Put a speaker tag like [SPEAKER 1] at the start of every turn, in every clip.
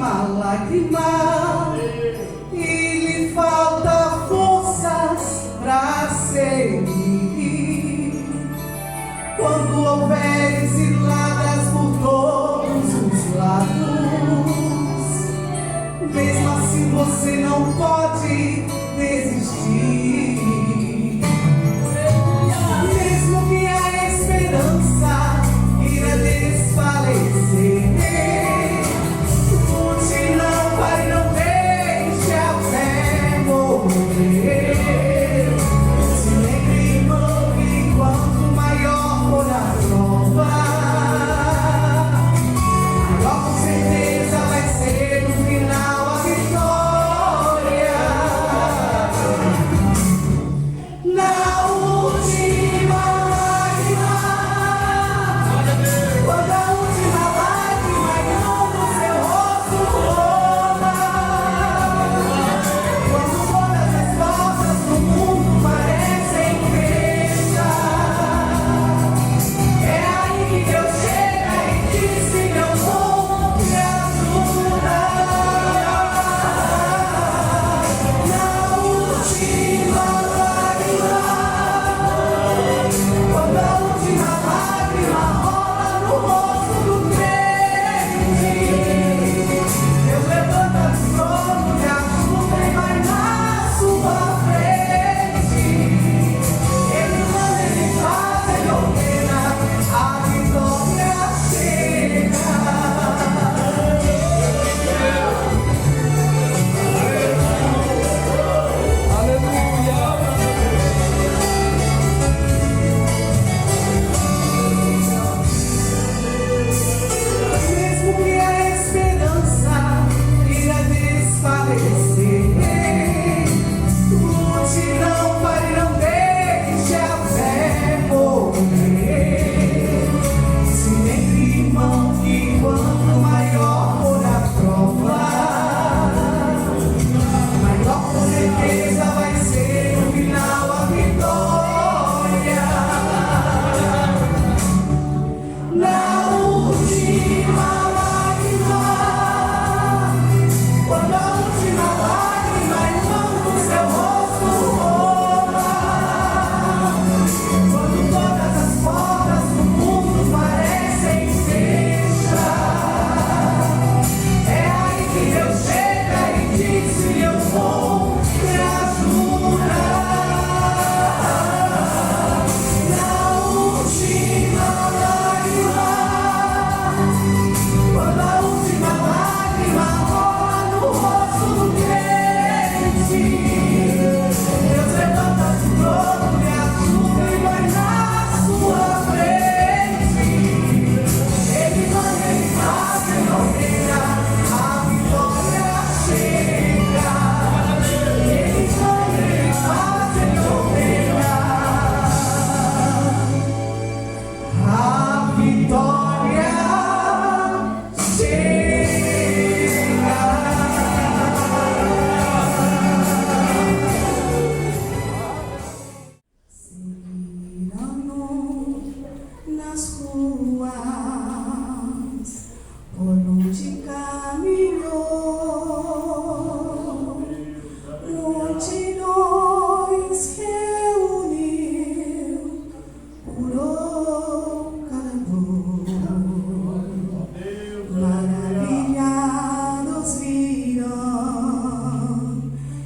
[SPEAKER 1] última lágrima e lhe falta forças pra seguir. Quando houver ciladas por todos os lados, mesmo assim você não pode desistir. Mesmo que a esperança irá desfalecer, lute, não pare, não deixe a fé morrer. Se lembre, irmão, que quanto maior for a prova, maior com certeza vai ser no final a vitória. Na última lágrima, quando a última lágrima inunda o seu rosto rola, quando todas as portas do mundo parecem fechar, é aí que Deus chega e diz que eu vou te ajudar. Na última lágrima, quando a última lágrima rola no rosto do crente, Deus levanta do trono, te ajuda e vai na sua frente. Ele manda, ele faz, ele ordena, a vitória chega. Mesmo que a esperança irá desfalecer, lute, não pare, não deixe a fé morrer. Se lembre, irmão, que quanto maior for a prova, maior com certeza vai ser no final a vitória. Na última lágrima, quando a última lágrima inunda o seu rosto rola, quando todas as portas do mundo parecem fechar, é aí que Deus chega e diz que eu vou te ajudar. Na última lágrima, quando a última lágrima rola no rosto do crente, Deus levanta do trono, te ajuda e vai na sua frente. Ele manda, ele faz, ele ordena, a vitória chega. Ele manda, ele faz, ele ordena, a vitória chega. Seguiram nas ruas, por onde caminhou, multidões reuniu, curou cada dor. Maravilhados viram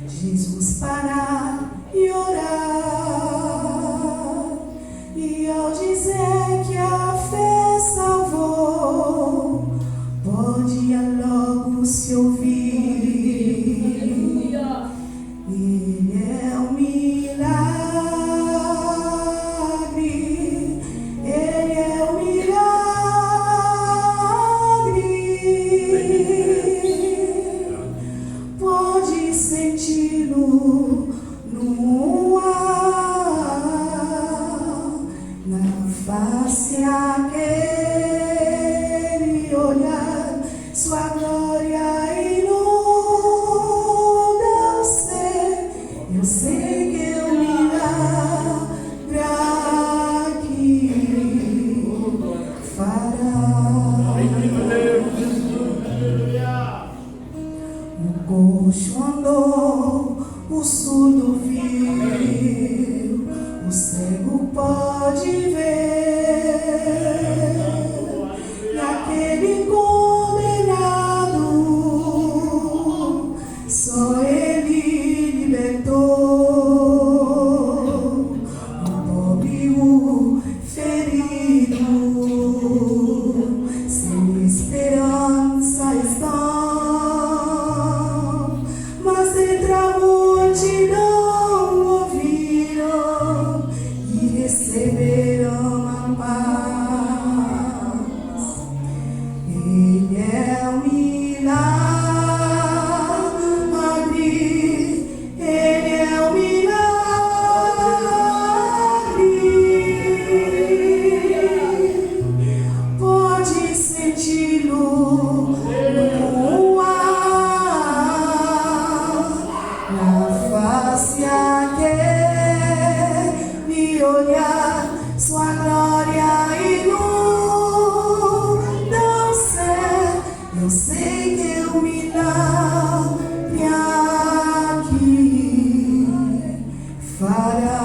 [SPEAKER 1] Jesus parar e orar, e ao dizer que a fé salvou, podia logo se ouvir. Ele é um milagre, ele é um milagre. Pode senti-lo no ar, na face aquele olhar, sua glória inunda o ser. Eu sei que é um milagre aqui fará. coxo andou, o surdo viu, o cego pode ver, e aquele condenado, só ele libertou, o pobre, o ferido, sem esperança está. Mas entre a multidão ouviram e receberam a paz. Ele é um milagre, ele é um milagre. Pode senti-lo no ar, na face aquele olhar, sua glória inunda o céu. Eu sei que é um milagre aqui fará.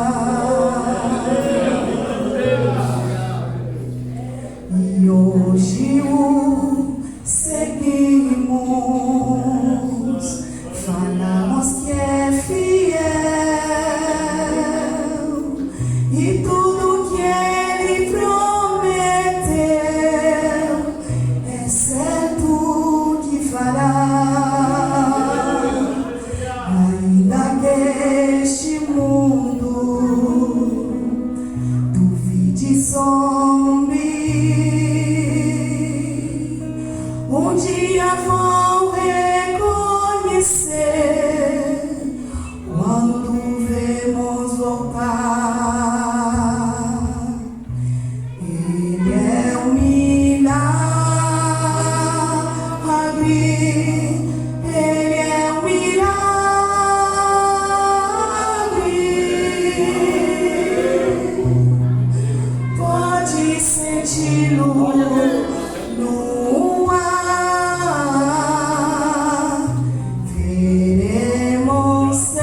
[SPEAKER 1] E hoje o seguimos, falamos que é fiel, e tudo que ele prometeu é certo que fará. Ainda que este mundo duvide e some, um dia vão reconhecer quando vemos voltar. Ele é um milagre, ele é um milagre. Pode senti-lo no ar, veremos seu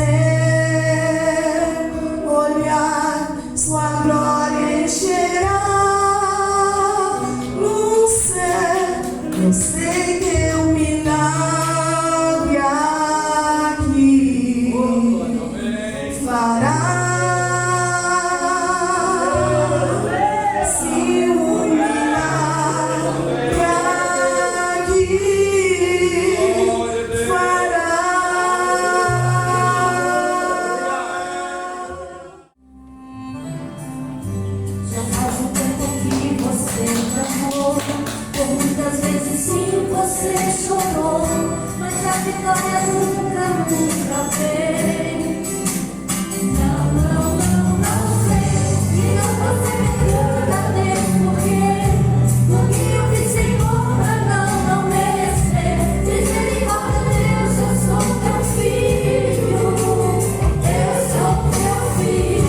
[SPEAKER 1] olhar, sua glória encherá no céu. Eu sei que é um milagre aqui fará. Se um milagre aqui fará.
[SPEAKER 2] Já faz um tempo que você clamou, por muitas vezes sim você chorou, mas a vitória nunca veio. Não sei, e não você me pergunta mesmo por que eu fiz Senhor pra não merecer. Misericórdia, Deus, eu sou teu filho, eu sou teu filho.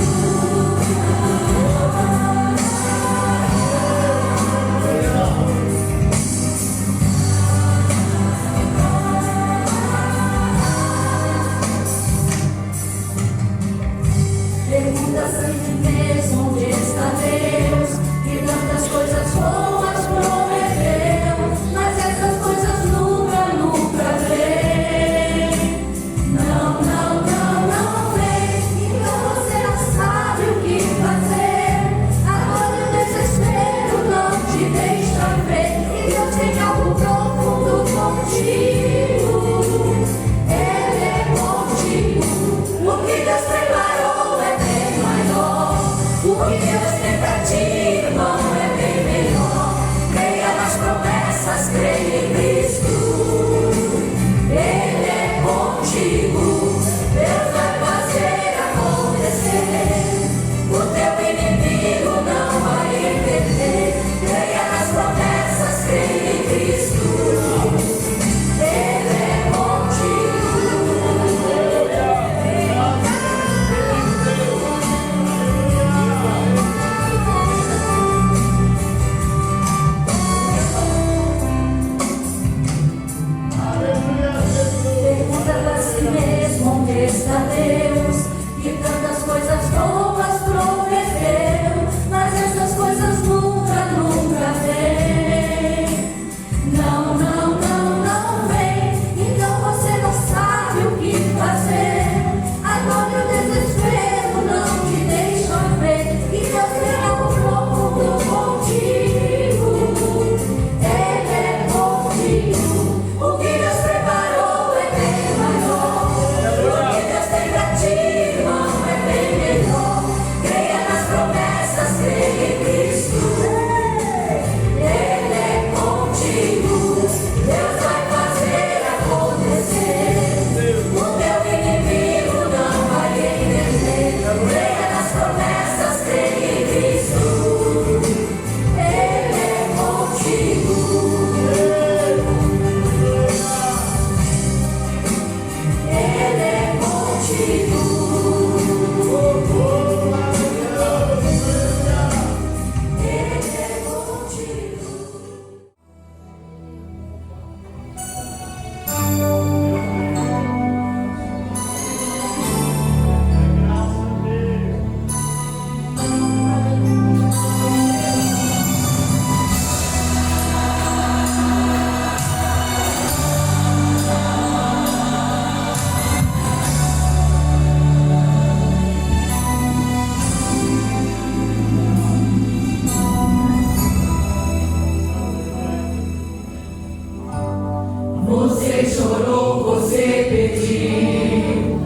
[SPEAKER 1] Você chorou, você pediu,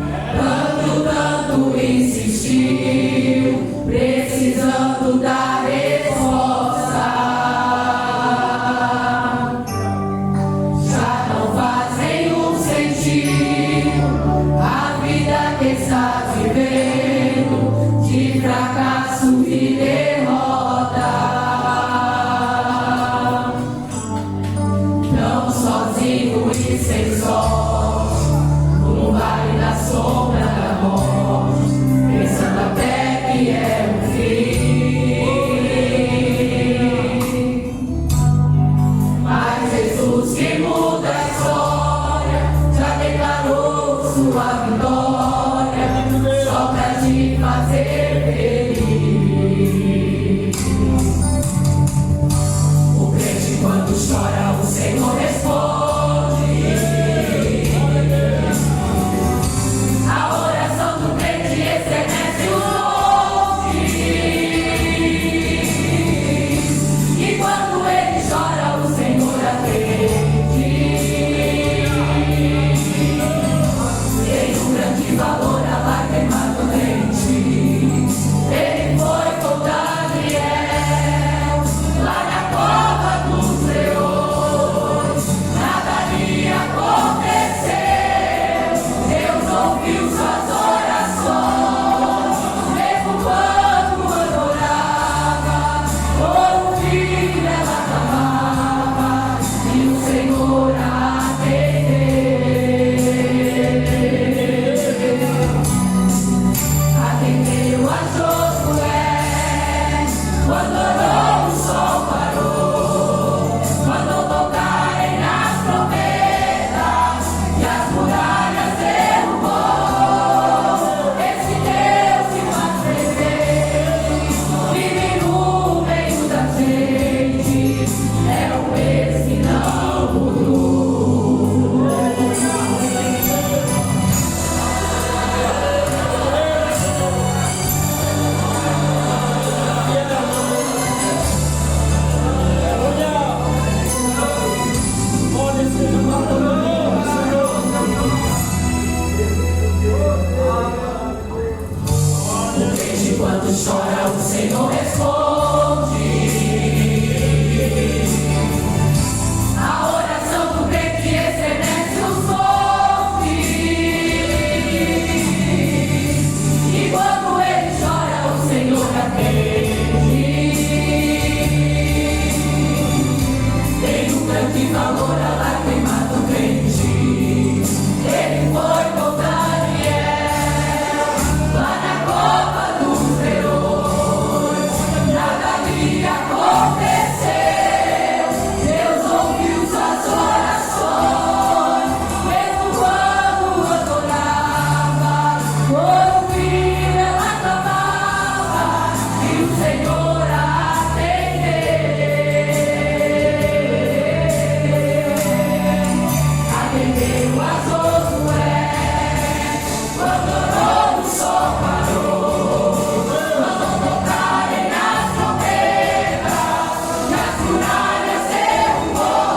[SPEAKER 1] tanto insistiu, precisando da resposta. Já não faz nenhum sentido a vida que está vivendo, de fracasso e derrota. Tão sozinho e sem sorte, no vale da sombra da morte, pensando até que é o fim. Mas Jesus, que muda a história, já declarou sua vitória, só pra te fazer feliz. O crente, quando chora, o Senhor responde. A oração do crente estremece os montes. E quando ele chora, o Senhor atende. Tem um grande valor a lágrima do crente. Ele foi com Daniel lá na cova dos leões. Nada lhe aconteceu. Deus ouviu suas orações, mesmo quando adorava, por um filho ela clamava, e o Senhor a atendeu a Josué, quando orou o sol parou, mandou tocarem nas trombetas e as muralhas derrubou. Esse Deus que faz presente, vive no meio da gente, é o mesmo que não mudou. O crente, quando chora, o Senhor responde. A oração do crente estremece os montes. E quando ele chora, o Senhor atende. Tem um grande valor a lágrima do crente. Ele foi com Daniel lá na cova dos leões. Nada lhe aconteceu. Deus ouviu suas orações, mesmo quando adorava, por um filho ela clamava, e o Senhor a atendeu a Josué, quando orou o sol parou, mandou tocarem nas trombetas e as muralhas derrubou.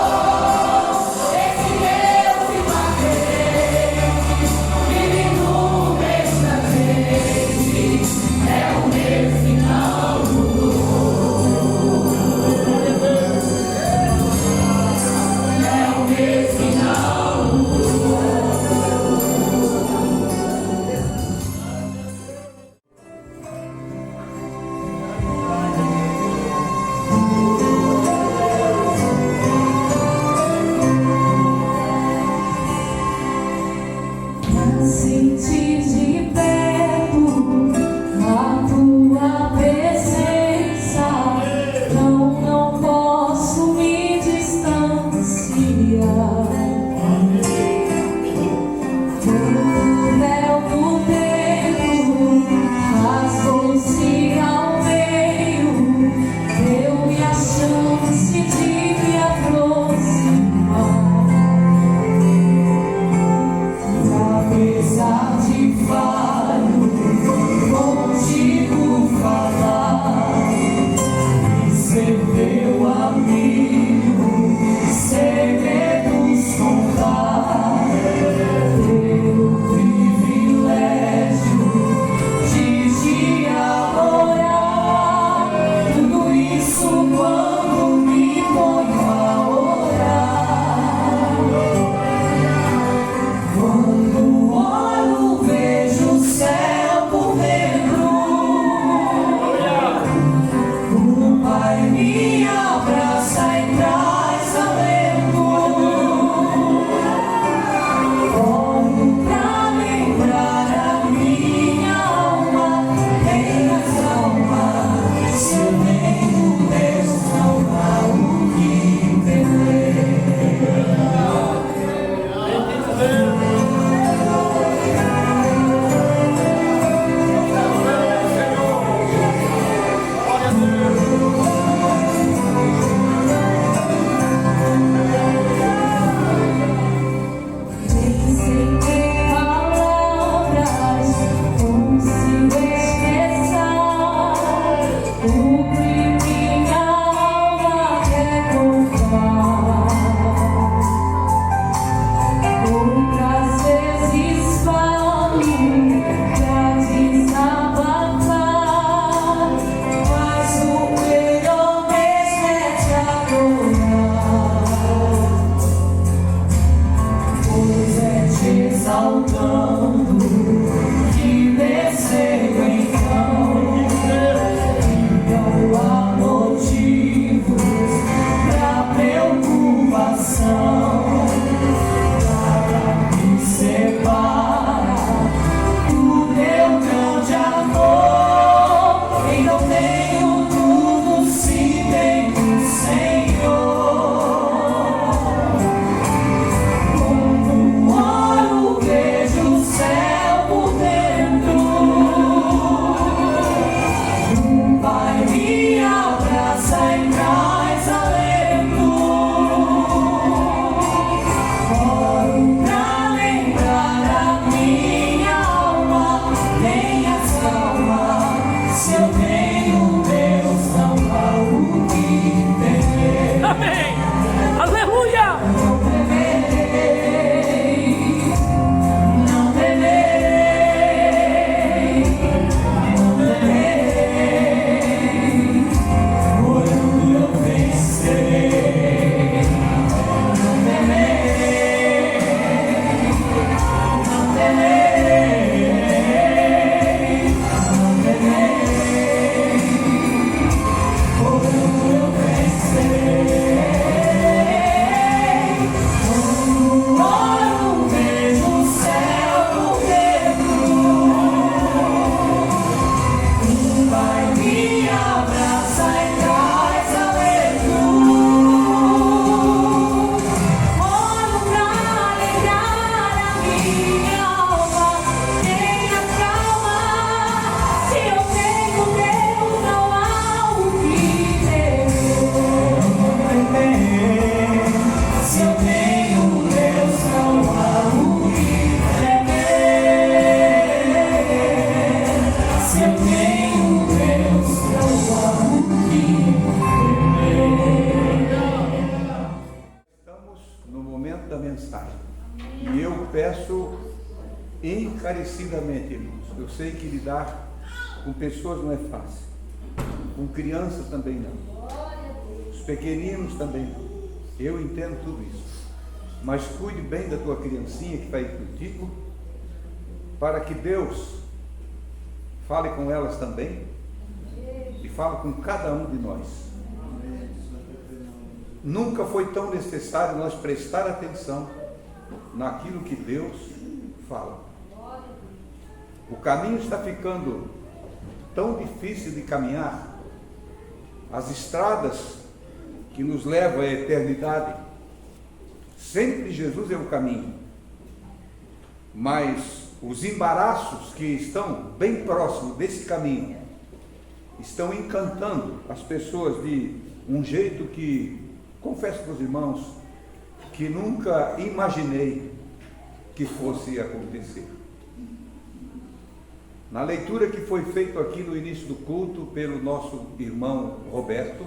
[SPEAKER 1] Esse Deus que faz presente, vive no meio da gente, é o mesmo que não mudou. É o mesmo que não mudou.
[SPEAKER 3] Encarecidamente, irmãos. Eu sei que lidar com pessoas não é fácil, com crianças também não, os pequeninos também não. Eu entendo tudo isso, mas cuide bem da tua criancinha que está aí contigo, para que Deus fale com elas também e fale com cada um de nós. Nunca foi tão necessário nós prestar atenção naquilo que Deus fala. O caminho está ficando tão difícil de caminhar, as estradas que nos levam à eternidade, sempre Jesus é o caminho, mas os embaraços que estão bem próximos desse caminho estão encantando as pessoas de um jeito que, confesso para os irmãos, que nunca imaginei que fosse acontecer. Na leitura que foi feita aqui no início do culto pelo nosso irmão Roberto,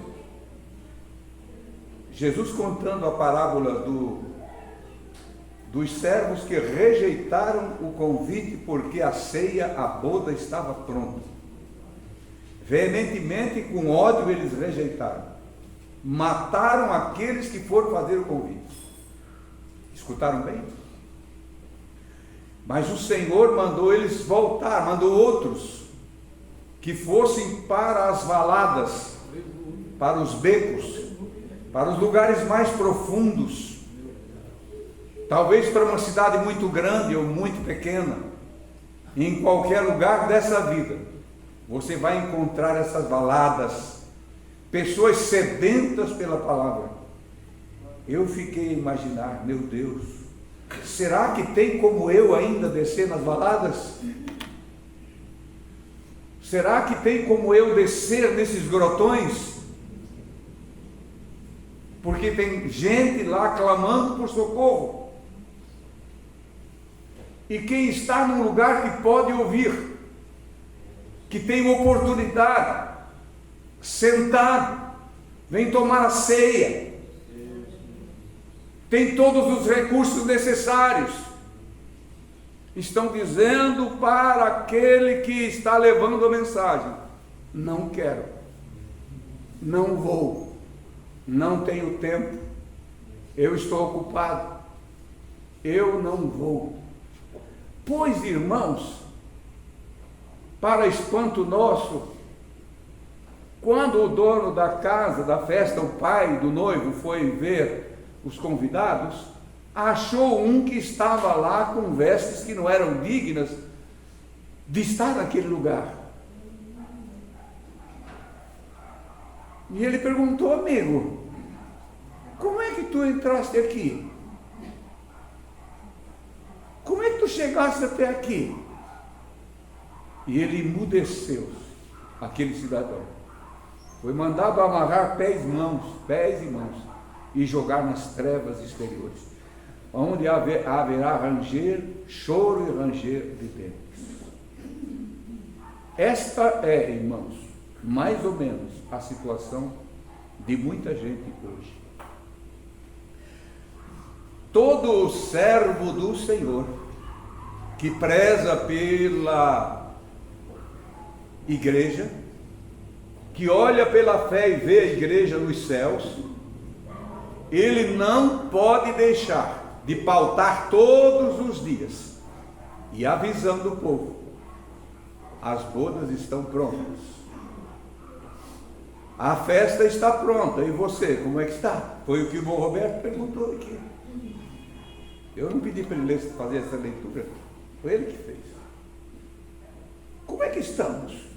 [SPEAKER 3] Jesus contando a parábola dos servos que rejeitaram o convite porque a ceia, a boda estava pronta. Veementemente, com ódio, eles rejeitaram. Mataram aqueles que foram fazer o convite. Escutaram bem? Mas o Senhor mandou eles voltar, mandou outros que fossem para as valadas, para os becos, para os lugares mais profundos, talvez para uma cidade muito grande ou muito pequena. Em qualquer lugar dessa vida você vai encontrar essas valadas, pessoas sedentas pela palavra. Eu fiquei a imaginar, meu Deus, Será que tem como eu ainda descer nas Valadas? Será que tem como eu descer nesses grotões? Porque tem gente lá clamando por socorro. E quem está num lugar que pode ouvir, que tem oportunidade, sentado, vem tomar a ceia, tem todos os recursos necessários, estão dizendo para aquele que está levando a mensagem: não quero, não vou, não tenho tempo, eu estou ocupado, eu não vou. Pois, irmãos, para espanto nosso, quando o dono da casa, da festa, o pai do noivo, foi ver os convidados, achou um que estava lá com vestes que não eram dignas de estar naquele lugar. E ele perguntou: amigo, como é que tu entraste aqui? Como é que tu chegaste até aqui? E ele emudeceu, aquele cidadão. Foi mandado amarrar pés e mãos, e jogar nas trevas exteriores, onde haverá ranger, choro e ranger de dentes. Esta é, irmãos, mais ou menos a situação de muita gente hoje. Todo servo do Senhor que preza pela igreja, que olha pela fé e vê a igreja nos céus, ele não pode deixar de pautar todos os dias e avisando o povo: as bodas estão prontas, a festa está pronta, e você, como é que está? Foi o que o irmão Roberto perguntou aqui. Eu não pedi para ele fazer essa leitura, foi ele que fez. Como é que estamos?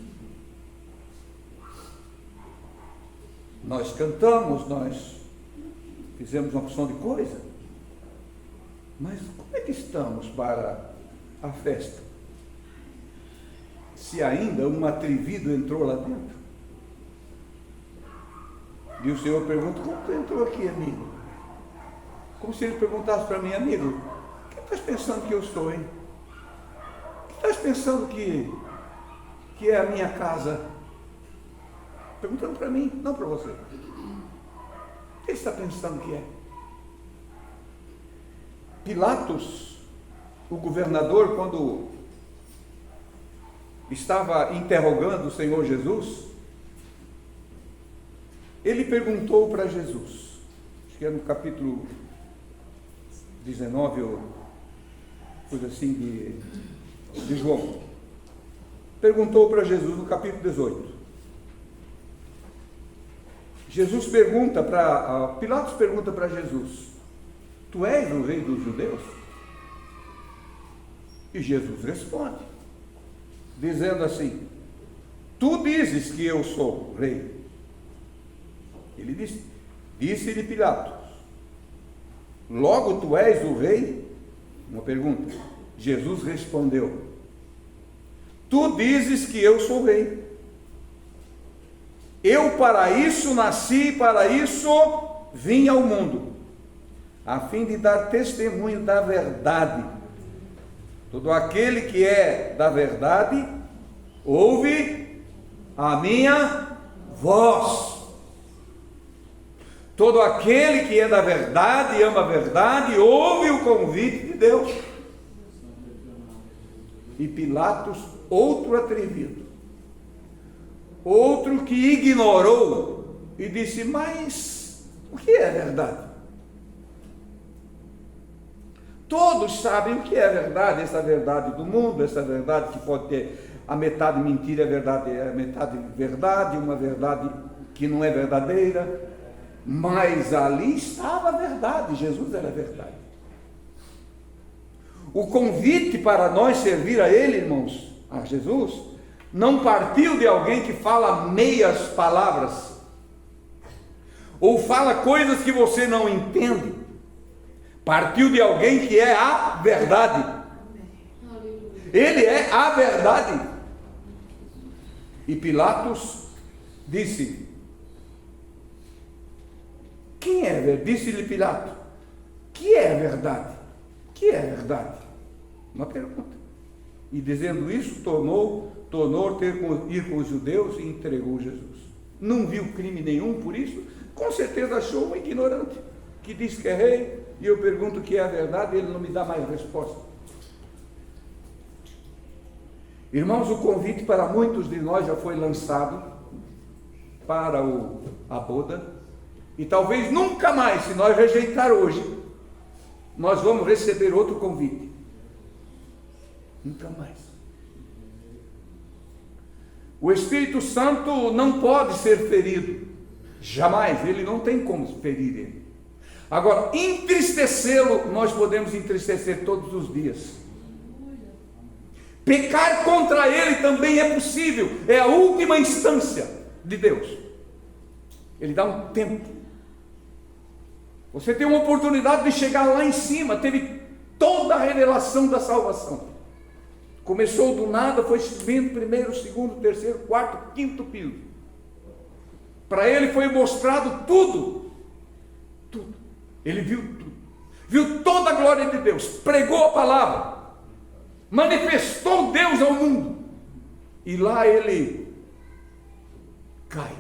[SPEAKER 3] Nós cantamos, nós fizemos uma porção de coisa, mas como é que estamos para a festa? Se ainda um atrevido entrou lá dentro. E o Senhor pergunta: como tu entrou aqui, amigo? Como se ele perguntasse para mim: amigo, o que estás pensando que eu estou, hein? O que estás pensando que é a minha casa? Perguntando para mim, não para você. O que está pensando que é? Pilatos, o governador, quando estava interrogando o Senhor Jesus, ele perguntou para Jesus, acho que é no capítulo 19 ou coisa assim de João, perguntou para Jesus no capítulo 18. Pilatos pergunta para Jesus: tu és o rei dos judeus? E Jesus responde, dizendo assim: tu dizes que eu sou rei. Ele disse-lhe Pilatos: logo tu és o rei? Uma pergunta. Jesus respondeu: tu dizes que eu sou rei. Eu para isso nasci, para isso vim ao mundo, a fim de dar testemunho da verdade. Todo aquele que é da verdade ouve a minha voz. Todo aquele que é da verdade e ama a verdade ouve o convite de Deus. E Pilatos, outro atrevido, outro que ignorou e disse: mas o que é verdade? Todos sabem o que é verdade, essa verdade do mundo, essa verdade que pode ter a metade mentira, a metade verdade, uma verdade que não é verdadeira, mas ali estava a verdade, Jesus era a verdade. O convite para nós servir a Ele, irmãos, a Jesus, não partiu de alguém que fala meias palavras, ou fala coisas que você não entende. Partiu de alguém que é a verdade. Ele é a verdade. E Pilatos disse: quem é verdade? Disse-lhe Pilato: que é a verdade? Que é a verdade? Uma pergunta. E dizendo isso, tornou ter ir com os judeus e entregou Jesus. Não viu crime nenhum por isso, com certeza achou um ignorante, que diz que é rei, e eu pergunto o que é a verdade, ele não me dá mais resposta. Irmãos, o convite para muitos de nós já foi lançado para a boda, e talvez nunca mais, se nós rejeitar hoje, nós vamos receber outro convite. Nunca mais. O Espírito Santo não pode ser ferido, jamais, ele não tem como ferir ele. Agora, entristecê-lo, nós podemos entristecer todos os dias. Pecar contra ele também é possível, é a última instância de Deus. Ele dá um tempo. Você tem uma oportunidade de chegar lá em cima, teve toda a revelação da salvação. Começou do nada, foi subindo primeiro, segundo, terceiro, quarto, quinto piso. Para ele foi mostrado tudo. Tudo. Ele viu tudo. Viu toda a glória de Deus. Pregou a palavra. Manifestou Deus ao mundo. E lá ele cai.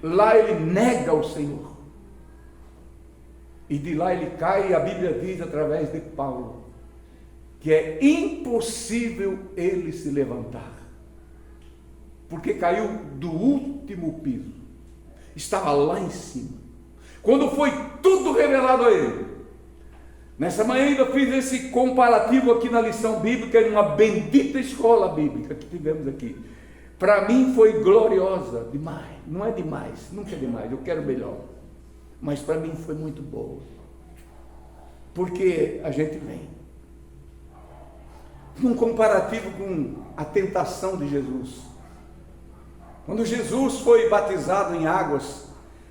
[SPEAKER 3] Lá ele nega o Senhor. E de lá ele cai, e a Bíblia diz através de Paulo que é impossível ele se levantar, porque caiu do último piso, estava lá em cima, quando foi tudo revelado a ele. Nessa manhã ainda fiz esse comparativo aqui na lição bíblica, em uma bendita escola bíblica que tivemos aqui. Para mim foi gloriosa, demais, não é demais, nunca é demais, eu quero melhor, mas para mim foi muito boa, porque a gente vem num comparativo com a tentação de Jesus. Quando Jesus foi batizado em águas,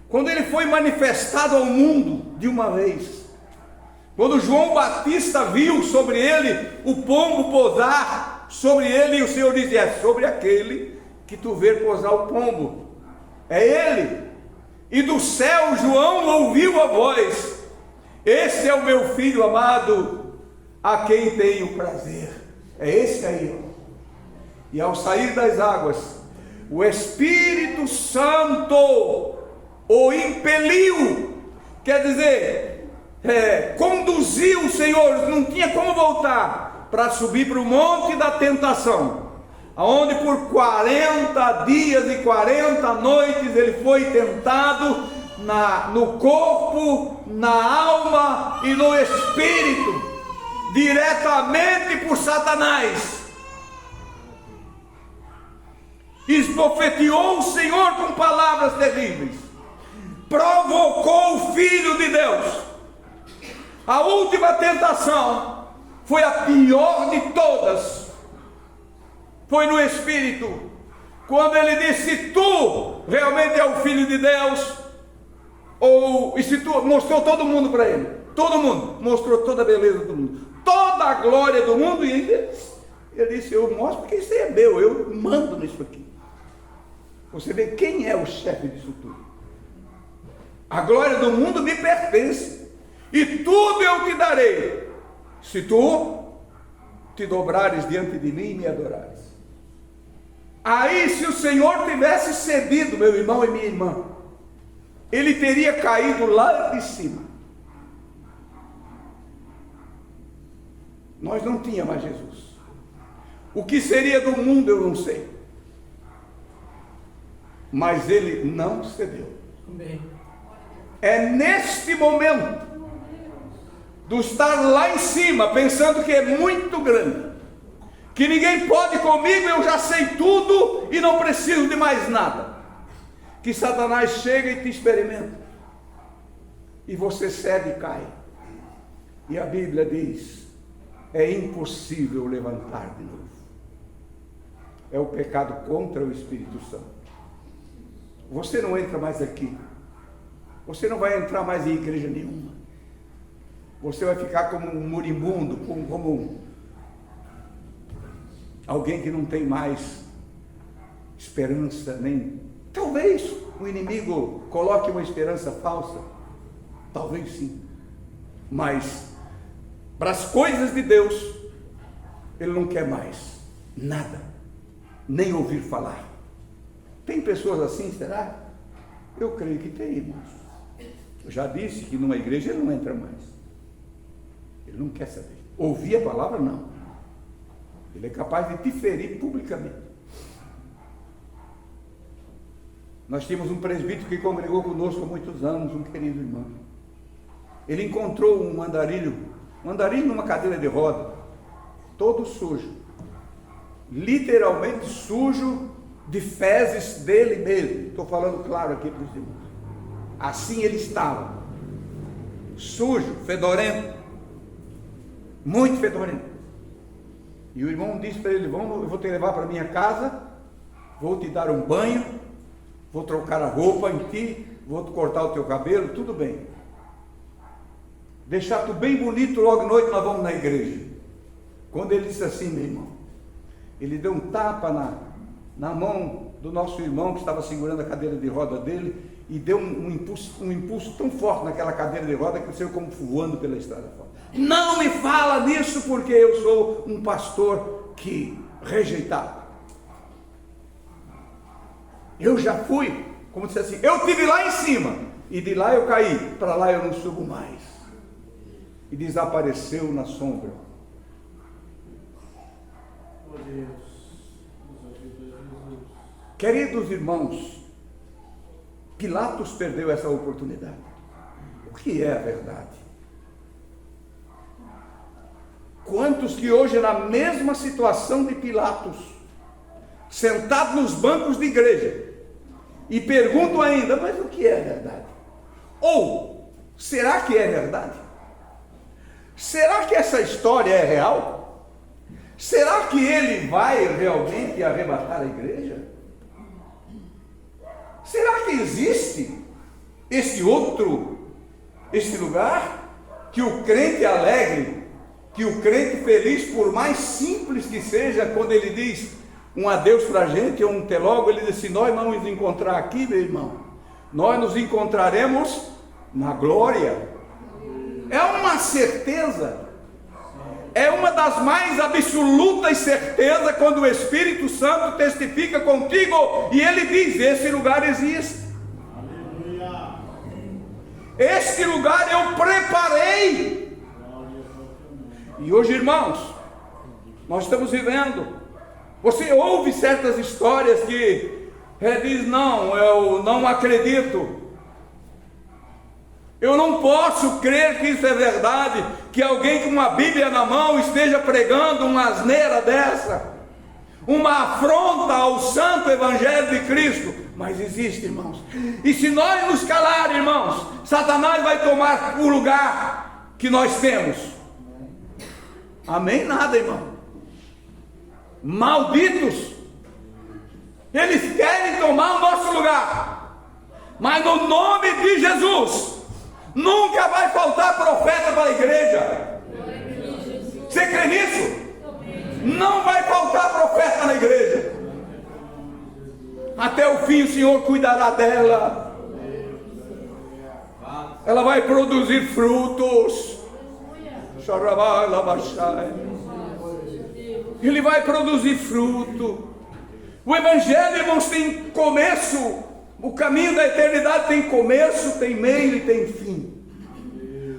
[SPEAKER 3] quando ele foi manifestado ao mundo de uma vez, quando João Batista viu sobre ele o pombo pousar sobre ele, e o Senhor dizia: é sobre aquele que tu vê pousar o pombo, é ele. E do céu João ouviu a voz: esse é o meu filho amado, a quem tenho prazer. É esse aí. E ao sair das águas, o Espírito Santo o impeliu, quer dizer, conduziu o Senhor, não tinha como voltar, para subir para o monte da tentação, aonde por 40 dias e 40 noites ele foi tentado no corpo, na alma e no espírito, diretamente por Satanás. Esbofeteou o Senhor com palavras terríveis, provocou o Filho de Deus. A última tentação foi a pior de todas, foi no Espírito, quando ele disse: se tu realmente é o Filho de Deus, e se tu mostrou todo mundo para ele, todo mundo, mostrou toda a beleza do mundo, toda a glória do mundo, e ele disse: eu mostro porque isso é meu, eu mando nisso aqui. Você vê quem é o chefe disso tudo. A glória do mundo me pertence, e tudo eu te darei, se tu te dobrares diante de mim e me adorares. Aí, se o Senhor tivesse cedido, meu irmão e minha irmã, ele teria caído lá de cima. Nós não tínhamos mais Jesus. O que seria do mundo eu não sei, mas ele não cedeu. É neste momento do estar lá em cima, pensando que é muito grande, que ninguém pode comigo, eu já sei tudo e não preciso de mais nada, que Satanás chega e te experimenta, e você cede e cai. E a Bíblia diz: é impossível levantar de novo. É o pecado contra o Espírito Santo. Você não entra mais aqui, você não vai entrar mais em igreja nenhuma, Você vai ficar como um moribundo, como alguém que não tem mais esperança, nem... Talvez o inimigo coloque uma esperança falsa, talvez sim, mas para as coisas de Deus, ele não quer mais nada, nem ouvir falar. Tem pessoas assim, será? Eu creio que tem, irmãos. Eu já disse que numa igreja ele não entra mais, ele não quer saber. Ouvir a palavra, não. Ele é capaz de te ferir publicamente. Nós tínhamos um presbítero que congregou conosco há muitos anos, um querido irmão. Ele encontrou um andarilho numa cadeira de roda, todo sujo, literalmente sujo de fezes dele mesmo. Estou falando claro aqui para os irmãos. Assim ele estava, sujo, fedorento, muito fedorento. E o irmão disse para ele: eu vou te levar para minha casa, vou te dar um banho, vou trocar a roupa em ti, vou cortar o teu cabelo, tudo bem. Deixar tu bem bonito, logo à noite nós vamos na igreja. Quando ele disse assim, meu irmão, ele deu um tapa na mão do nosso irmão que estava segurando a cadeira de roda dele e deu um impulso tão forte naquela cadeira de roda que ele saiu como voando pela estrada fora. Não me fala nisso, porque eu sou um pastor que rejeitava. Eu já fui, como disse assim, eu estive lá em cima e de lá eu caí, para lá eu não subo mais. E desapareceu na sombra. Queridos irmãos, Pilatos perdeu essa oportunidade. O que é a verdade? Quantos que hoje na mesma situação de Pilatos, sentados nos bancos de igreja, e perguntam ainda, mas o que é a verdade? Ou, será que é verdade? Será que essa história é real? Será que ele vai realmente arrebatar a igreja? Será que existe esse lugar que o crente alegre, que o crente feliz, por mais simples que seja, quando ele diz um adeus para a gente, ou um até logo, ele diz assim: nós vamos nos encontrar aqui, meu irmão, nós nos encontraremos na glória. É uma certeza, é uma das mais absolutas certezas quando o Espírito Santo testifica contigo e ele diz: esse lugar existe. Aleluia. Este lugar eu preparei. E hoje, irmãos, nós estamos vivendo. Você ouve certas histórias que diz: não, eu não acredito. Eu não posso crer que isso é verdade, que alguém com uma Bíblia na mão esteja pregando uma asneira dessa, uma afronta ao santo Evangelho de Cristo. Mas existe, irmãos. E se nós nos calar, irmãos, Satanás vai tomar o lugar que nós temos. Amém? Nada, irmão. Malditos, eles querem tomar o nosso lugar, mas no nome de Jesus nunca vai faltar profeta para a igreja. Você crê nisso? Não vai faltar profeta na igreja. Até o fim o Senhor cuidará dela. Ela vai produzir frutos. Ele vai produzir fruto. O Evangelho, irmãos, tem começo. O caminho da eternidade tem começo, tem meio e tem fim.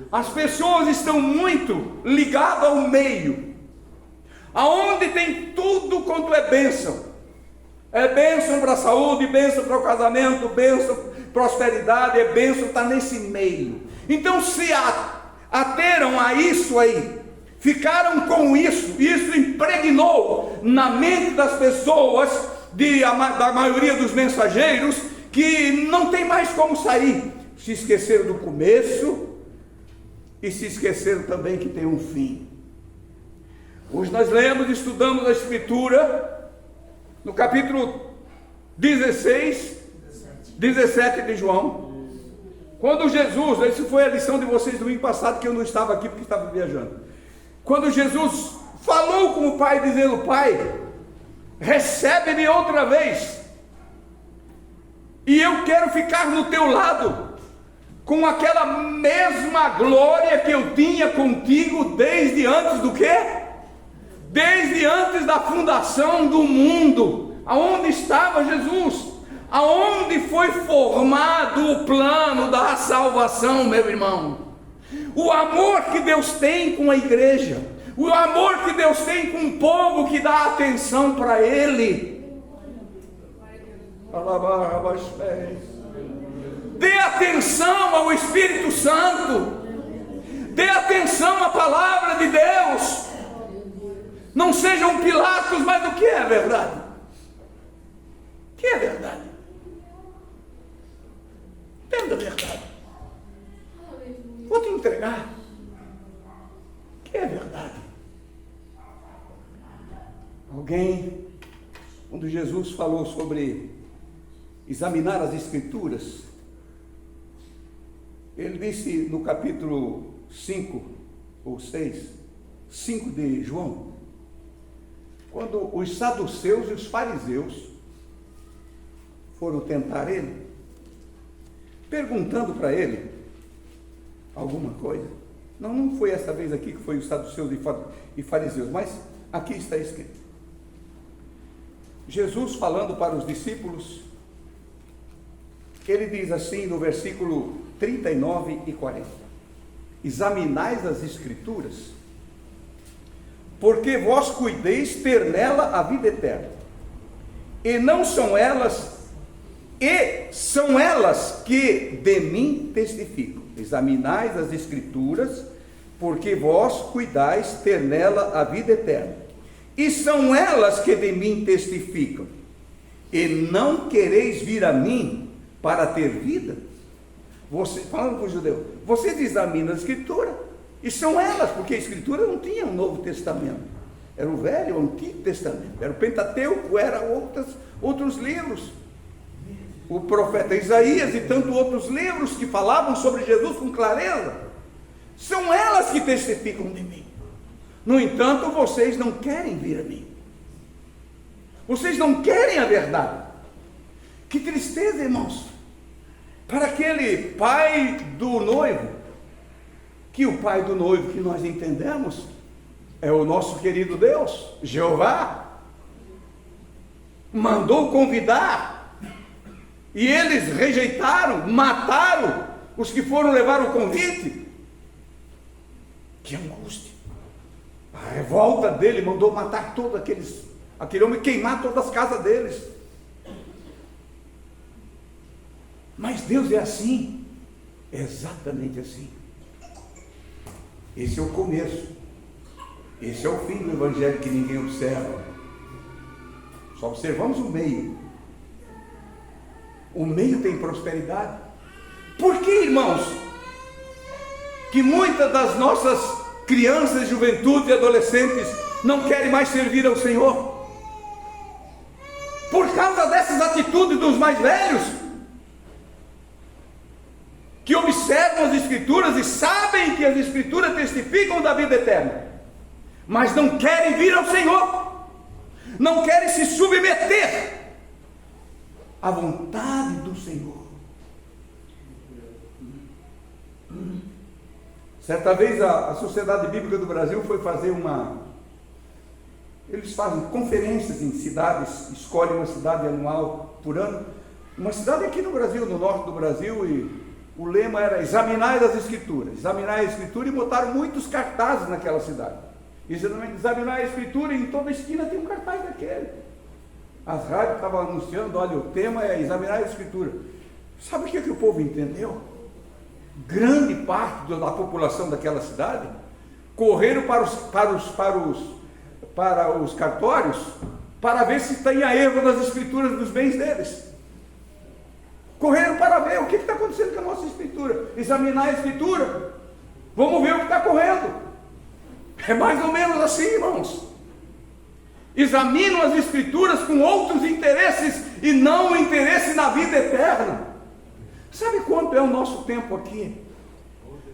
[SPEAKER 3] As pessoas estão muito ligadas ao meio, aonde tem tudo quanto é bênção. É bênção para a saúde, bênção para o casamento, bênção, prosperidade, é bênção, está nesse meio. Então se ateram a isso aí, ficaram com isso impregnou na mente das pessoas, da maioria dos mensageiros, que não tem mais como sair. Se esqueceram do começo e se esqueceram também que tem um fim. Hoje nós lemos e estudamos a Escritura no capítulo 16, 17 de João, Quando Jesus, isso foi a lição de vocês domingo passado, que eu não estava aqui porque estava viajando. Quando Jesus falou com o Pai, dizendo: Pai, recebe-me outra vez, e eu quero ficar no teu lado, com aquela mesma glória que eu tinha contigo desde antes do quê? Desde antes da fundação do mundo. Aonde estava Jesus? Aonde foi formado o plano da salvação, meu irmão? O amor que Deus tem com a igreja, o amor que Deus tem com o povo que dá atenção para Ele. Dê atenção ao Espírito Santo, dê atenção à palavra de Deus. Não sejam Pilatos, mas o que é verdade? O que é verdade? Entenda a verdade. Vou te entregar. O que é verdade? Alguém, quando Jesus falou sobre examinar as Escrituras, ele disse no capítulo 5 ou 6, 5 de João, quando os saduceus e os fariseus foram tentar ele, perguntando para ele alguma coisa. Não foi essa vez aqui que foi os saduceus e fariseus, mas aqui está escrito. Jesus falando para os discípulos, ele diz assim no versículo 39 e 40: examinais as Escrituras, porque vós cuideis ter nela a vida eterna, e são elas que de mim testificam. Examinais as Escrituras, porque vós cuidais ter nela a vida eterna, e são elas que de mim testificam, e não quereis vir a mim para ter vida? Falando com o judeu, vocês examinam a Escritura, e são elas, porque a Escritura não tinha um Novo Testamento, era o Velho, o Antigo Testamento, era o Pentateuco, era outros livros, o profeta Isaías e tantos outros livros que falavam sobre Jesus com clareza. São elas que testificam de mim. No entanto, vocês não querem vir a mim, vocês não querem a verdade. Que tristeza, irmãos, para aquele pai do noivo, que o pai do noivo que nós entendemos é o nosso querido Deus, Jeová, mandou convidar, e eles rejeitaram, mataram os que foram levar o convite. Que angústia! A revolta dele mandou matar todos aquele homem, queimar todas as casas deles. Mas Deus é assim, é exatamente assim. Esse é o começo, esse é o fim do Evangelho que ninguém observa. Só observamos o meio. O meio tem prosperidade. Por que, irmãos, que muitas das nossas crianças, juventude e adolescentes não querem mais servir ao Senhor? Por causa dessas atitudes dos mais velhos, que observam as Escrituras e sabem que as Escrituras testificam da vida eterna, mas não querem vir ao Senhor, não querem se submeter à vontade do Senhor. Certa vez a Sociedade Bíblica do Brasil foi fazer eles fazem conferências em cidades, escolhem uma cidade anual por ano, uma cidade aqui no Brasil, no norte do Brasil, e o lema era examinar as Escrituras, examinar a Escritura, e botaram muitos cartazes naquela cidade. Examinar a Escritura, e em toda esquina tem um cartaz daquele. As rádios estavam anunciando, olha, o tema é examinar a Escritura. Sabe o que o povo entendeu? Grande parte da população daquela cidade correram para os cartórios para ver se tinha erro nas Escrituras dos bens deles. Correram para ver o que está acontecendo com a nossa Escritura, examinar a Escritura, vamos ver o que está correndo. É mais ou menos assim, irmãos. Examinam as Escrituras com outros interesses e não o interesse na vida eterna. Sabe quanto é o nosso tempo aqui?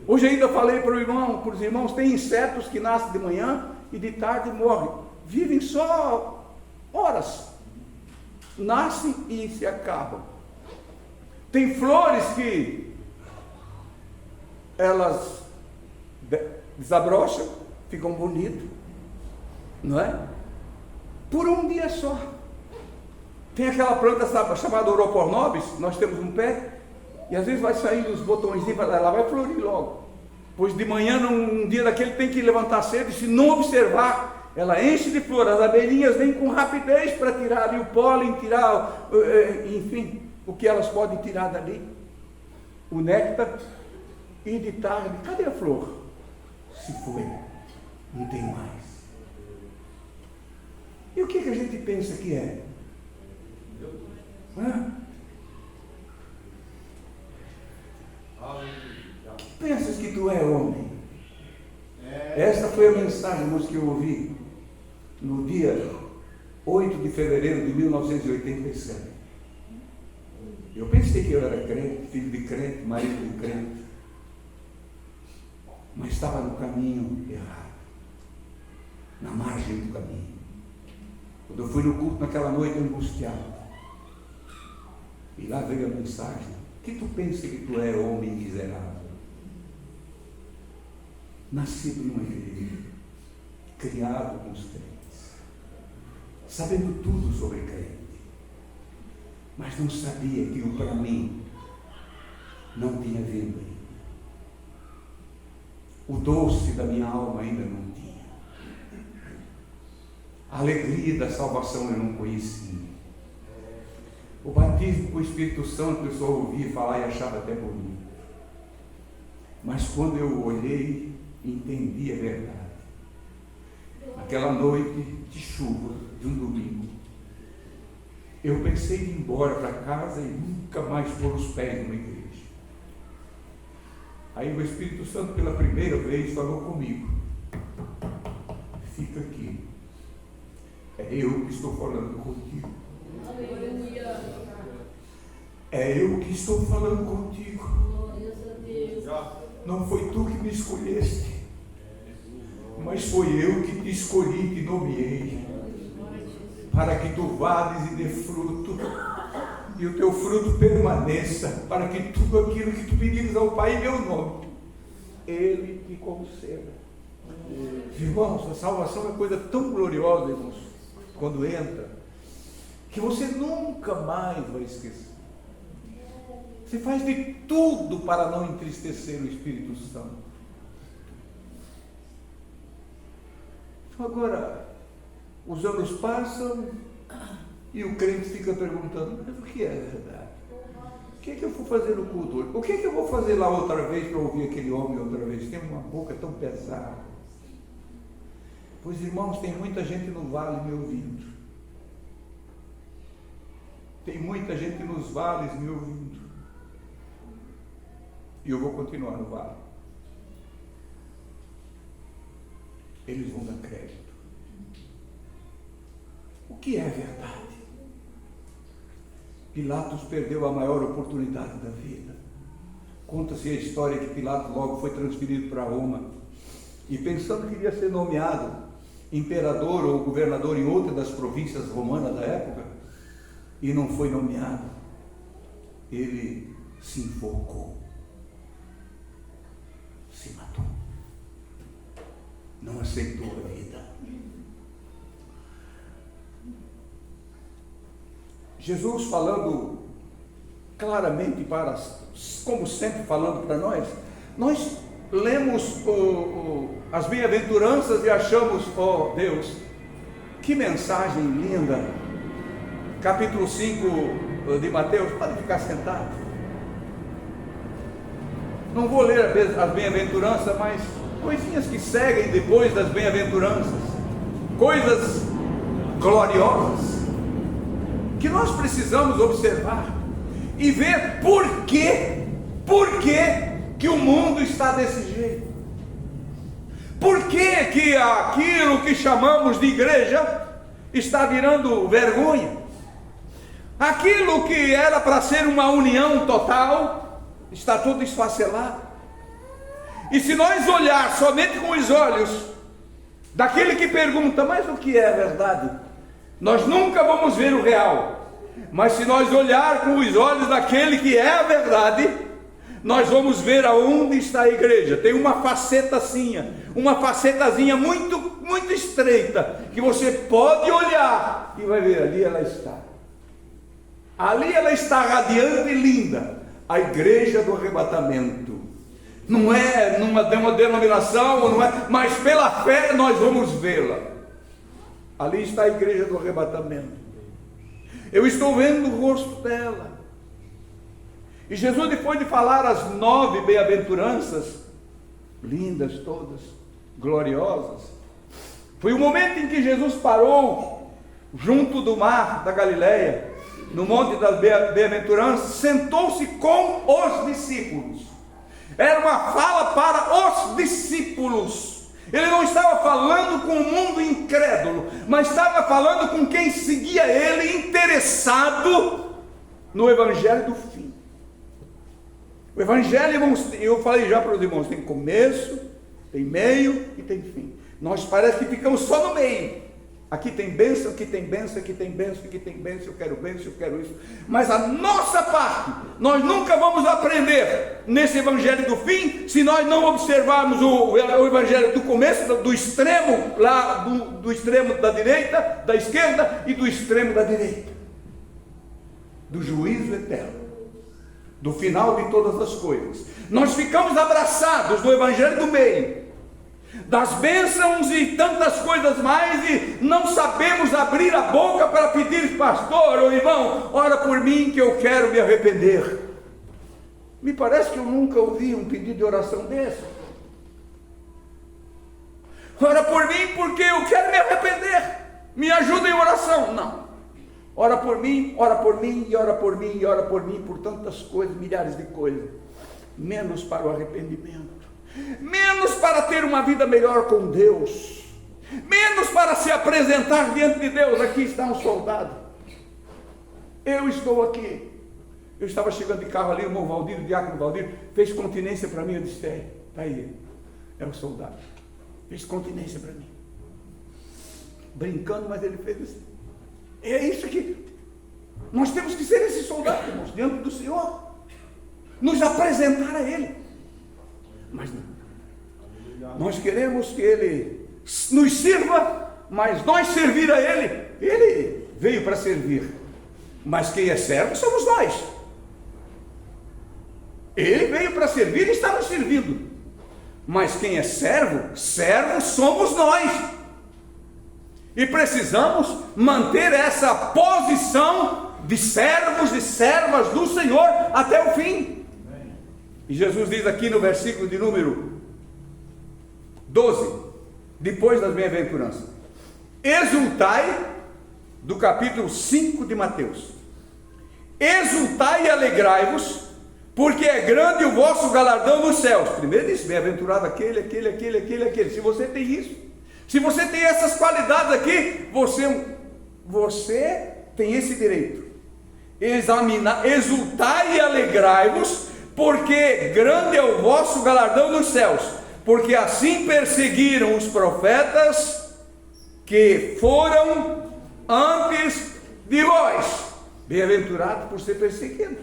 [SPEAKER 3] Hoje ainda falei para os irmãos, tem insetos que nascem de manhã e de tarde morrem. Vivem só horas. Nascem e se acabam. Tem flores que elas desabrocham, ficam bonitas, não é? Por um dia só. Tem aquela planta chamada Oropornobis, nós temos um pé, e às vezes vai saindo os botõezinhos, ela vai florir logo. Pois de manhã, num dia daquele, tem que levantar cedo, e se não observar, ela enche de flor, as abelhinhas vêm com rapidez para tirar ali o pólen, tirar, enfim, o que elas podem tirar dali, o néctar, e de tarde, cadê a flor? Se foi, não tem mais. E o que a gente pensa que é? Que pensas que tu é, homem? Esta foi a mensagem, irmãos, que eu ouvi no dia 8 de fevereiro de 1987. Eu pensei que eu era crente, filho de crente, marido de crente, mas estava no caminho errado, na margem do caminho. Quando eu fui no culto naquela noite angustiado, e lá veio a mensagem: que tu pensa que tu é, homem miserável? Nascido numa igreja, criado com os crentes, sabendo tudo sobre crente, mas não sabia que o para mim não tinha vindo ainda. O doce da minha alma ainda não tinha. A alegria da salvação eu não conhecia. O batismo com o Espírito Santo eu só ouvia falar e achava até bonito. Mas quando eu olhei, entendi a verdade. Naquela noite de chuva, de um domingo, eu pensei em ir embora para casa e nunca mais pôr os pés numa igreja. Aí o Espírito Santo pela primeira vez falou comigo: fica aqui, é eu que estou falando contigo. É eu que estou falando contigo. Não foi tu que me escolheste, mas foi eu que te escolhi e te nomeei, para que tu vades e dê fruto, e o teu fruto permaneça, para que tudo aquilo que tu pedires ao Pai em meu nome, Ele te conceda. Irmãos, a salvação é coisa tão gloriosa, irmãos, quando entra, que você nunca mais vai esquecer. Você faz de tudo para não entristecer o Espírito Santo. Agora, os anos passam e o crente fica perguntando: mas o que é verdade? O que é que eu vou fazer no culto hoje? O que é que eu vou fazer lá outra vez para ouvir aquele homem outra vez? Tem uma boca tão pesada. Pois, irmãos, tem muita gente no vale me ouvindo. Tem muita gente nos vales me ouvindo. E eu vou continuar no vale. Eles vão dar crédito. O que é verdade? Pilatos perdeu a maior oportunidade da vida. Conta-se a história que Pilatos logo foi transferido para Roma, e pensando que iria ser nomeado imperador ou governador em outra das províncias romanas da época, e não foi nomeado, ele se enforcou, se matou, não aceitou a vida. Jesus falando claramente para, como sempre falando para nós lemos as bem-aventuranças e achamos: oh Deus, que mensagem linda. Capítulo 5 de Mateus, pode ficar sentado. Não vou ler as bem-aventuranças, mas coisinhas que seguem depois das bem-aventuranças, coisas gloriosas, que nós precisamos observar e ver por que o mundo está desse jeito. Por que aquilo que chamamos de igreja está virando vergonha? Aquilo que era para ser uma união total está tudo esfacelado. E se nós olhar somente com os olhos daquele que pergunta, mas o que é a verdade? Nós nunca vamos ver o real. Mas se nós olhar com os olhos daquele que é a verdade, nós vamos ver aonde está a igreja. Tem uma facetazinha muito, muito estreita, que você pode olhar e vai ver, ali ela está. Ali ela está radiante e linda, a igreja do arrebatamento. Não é numa denominação, não é, mas pela fé nós vamos vê-la. Ali está a igreja do arrebatamento. Eu estou vendo o rosto dela. E Jesus, depois de falar as 9 bem-aventuranças, lindas todas, gloriosas, foi o momento em que Jesus parou junto do mar da Galileia, no monte das bem-aventuranças, sentou-se com os discípulos. Era uma fala para os discípulos. Ele não estava falando com o mundo incrédulo, mas estava falando com quem seguia ele, interessado no evangelho do fim. O evangelho, irmãos, eu falei já para os irmãos, tem começo, tem meio e tem fim. Nós parece que ficamos só no meio. Aqui tem bênção, aqui tem bênção, aqui tem bênção, aqui tem bênção, eu quero isso. Mas a nossa parte, nós nunca vamos aprender nesse evangelho do fim, se nós não observarmos o evangelho do começo, do extremo, lá do extremo da direita, da esquerda e do extremo da direita. Do juízo eterno, do final de todas as coisas. Nós ficamos abraçados no evangelho do meio, das bênçãos e tantas coisas mais, e não sabemos abrir a boca para pedir, pastor ou irmão, ora por mim que eu quero me arrepender. Me parece que eu nunca ouvi um pedido de oração desse. Ora por mim porque eu quero me arrepender, me ajuda em oração. Não, ora por mim, ora por mim, e ora por mim, e ora por mim, por tantas coisas, milhares de coisas, menos para o arrependimento, menos para ter uma vida melhor com Deus, menos para se apresentar diante de Deus. Aqui está um soldado, eu estou aqui. Eu estava chegando de carro ali, o irmão Valdir, o diácono Valdir, fez continência para mim. Eu disse, está aí, é o soldado, fez continência para mim, brincando, mas ele fez assim. É isso que nós temos que ser, esse soldado, irmãos, diante do Senhor, nos apresentar a Ele. Mas não, nós queremos que Ele nos sirva, mas nós servir a Ele. Ele veio para servir, mas quem é servo somos nós. Ele veio para servir e está nos servindo, mas quem é servo, servos somos nós. E precisamos manter essa posição de servos e servas do Senhor até o fim. E Jesus diz aqui no versículo de número 12, depois das bem-aventuranças: exultai, do capítulo 5 de Mateus, exultai e alegrai-vos, porque é grande o vosso galardão nos céus. Primeiro diz, bem-aventurado aquele. Se você tem isso, se você tem essas qualidades aqui, você tem esse direito. Exultai e alegrai-vos, porque grande é o vosso galardão nos céus, porque assim perseguiram os profetas que foram antes de vós. Bem-aventurado por ser perseguido,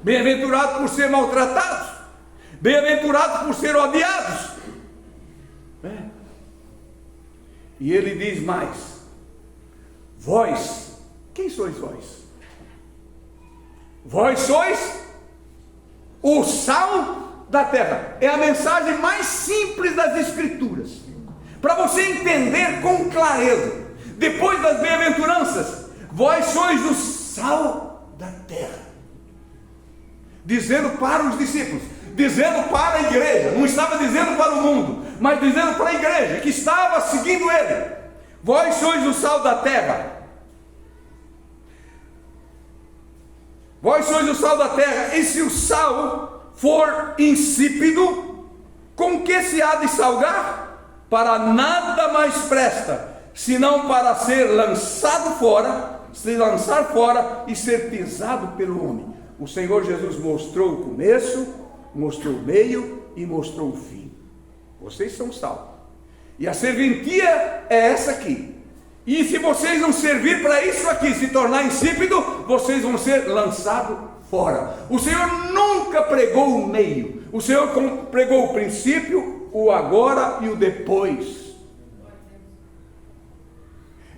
[SPEAKER 3] bem-aventurado por ser maltratados, bem-aventurado por ser odiados. E ele diz mais: vós, quem sois vós? Vós sois o sal da terra. É a mensagem mais simples das Escrituras, para você entender com clareza. Depois das bem-aventuranças, vós sois o sal da terra, dizendo para os discípulos, dizendo para a igreja, não estava dizendo para o mundo, mas dizendo para a igreja que estava seguindo ele: vós sois o sal da terra. Vós sois o sal da terra, e se o sal for insípido, com que se há de salgar? Para nada mais presta, senão para ser lançado fora, se lançar fora e ser pisado pelo homem. o Senhor Jesus mostrou o começo, mostrou o meio e mostrou o fim. Vocês são sal. E a serventia é essa aqui. E se vocês não servir para isso aqui, se tornar insípido, vocês vão ser lançados fora. O Senhor nunca pregou o meio. O Senhor pregou o princípio, o agora e o depois.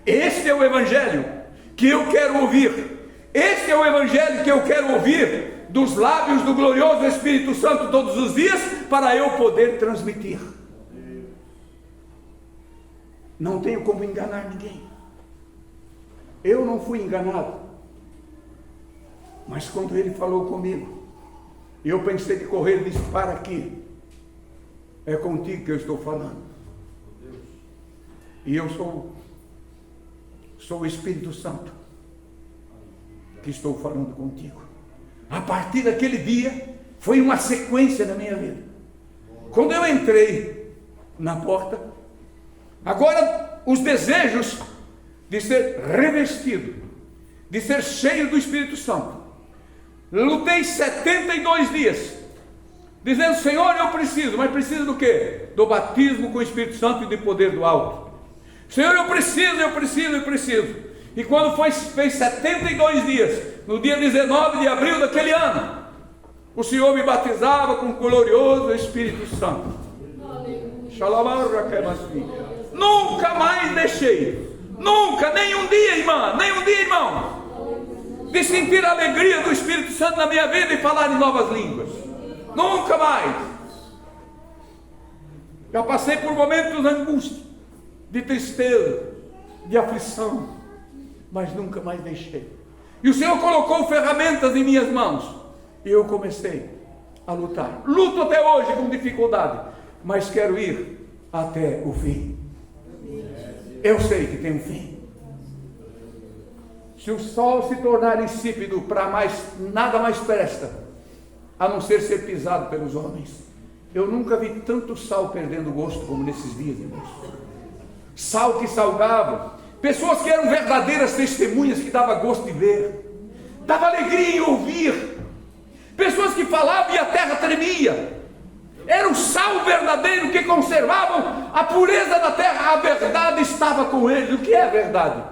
[SPEAKER 3] Este é o evangelho que eu quero ouvir. Este é o evangelho que eu quero ouvir dos lábios do glorioso Espírito Santo todos os dias, para eu poder transmitir. Não tenho como enganar ninguém. Eu não fui enganado. Mas quando ele falou comigo, eu pensei de correr e disse: para aqui. É contigo que eu estou falando. E eu sou o Espírito Santo que estou falando contigo. A partir daquele dia, foi uma sequência na minha vida. Quando eu entrei na porta, agora os desejos de ser revestido, de ser cheio do Espírito Santo. Lutei 72 dias, dizendo: Senhor, eu preciso, mas preciso do quê? Do batismo com o Espírito Santo e de poder do alto. Senhor, eu preciso. E quando fez 72 dias, no dia 19 de abril daquele ano, o Senhor me batizava com o glorioso Espírito Santo. Nunca mais deixei, nunca, nem um dia, irmão, de sentir a alegria do Espírito Santo na minha vida e falar em novas línguas. Nunca mais. Já passei por momentos de angústia, de tristeza, de aflição, mas nunca mais deixei. E o Senhor colocou ferramentas em minhas mãos, e eu comecei a lutar. Luto até hoje com dificuldade, mas quero ir até o fim. Eu sei que tem um fim. Se o sol se tornar insípido, para nada mais presta, a não ser pisado pelos homens. Eu nunca vi tanto sal perdendo gosto como nesses dias, irmãos. Sal que salgava, pessoas que eram verdadeiras testemunhas, que dava gosto de ver, dava alegria em ouvir, pessoas que falavam e a terra tremia. Era o sal verdadeiro que conservavam a pureza da terra. A verdade estava com eles. O que é a verdade?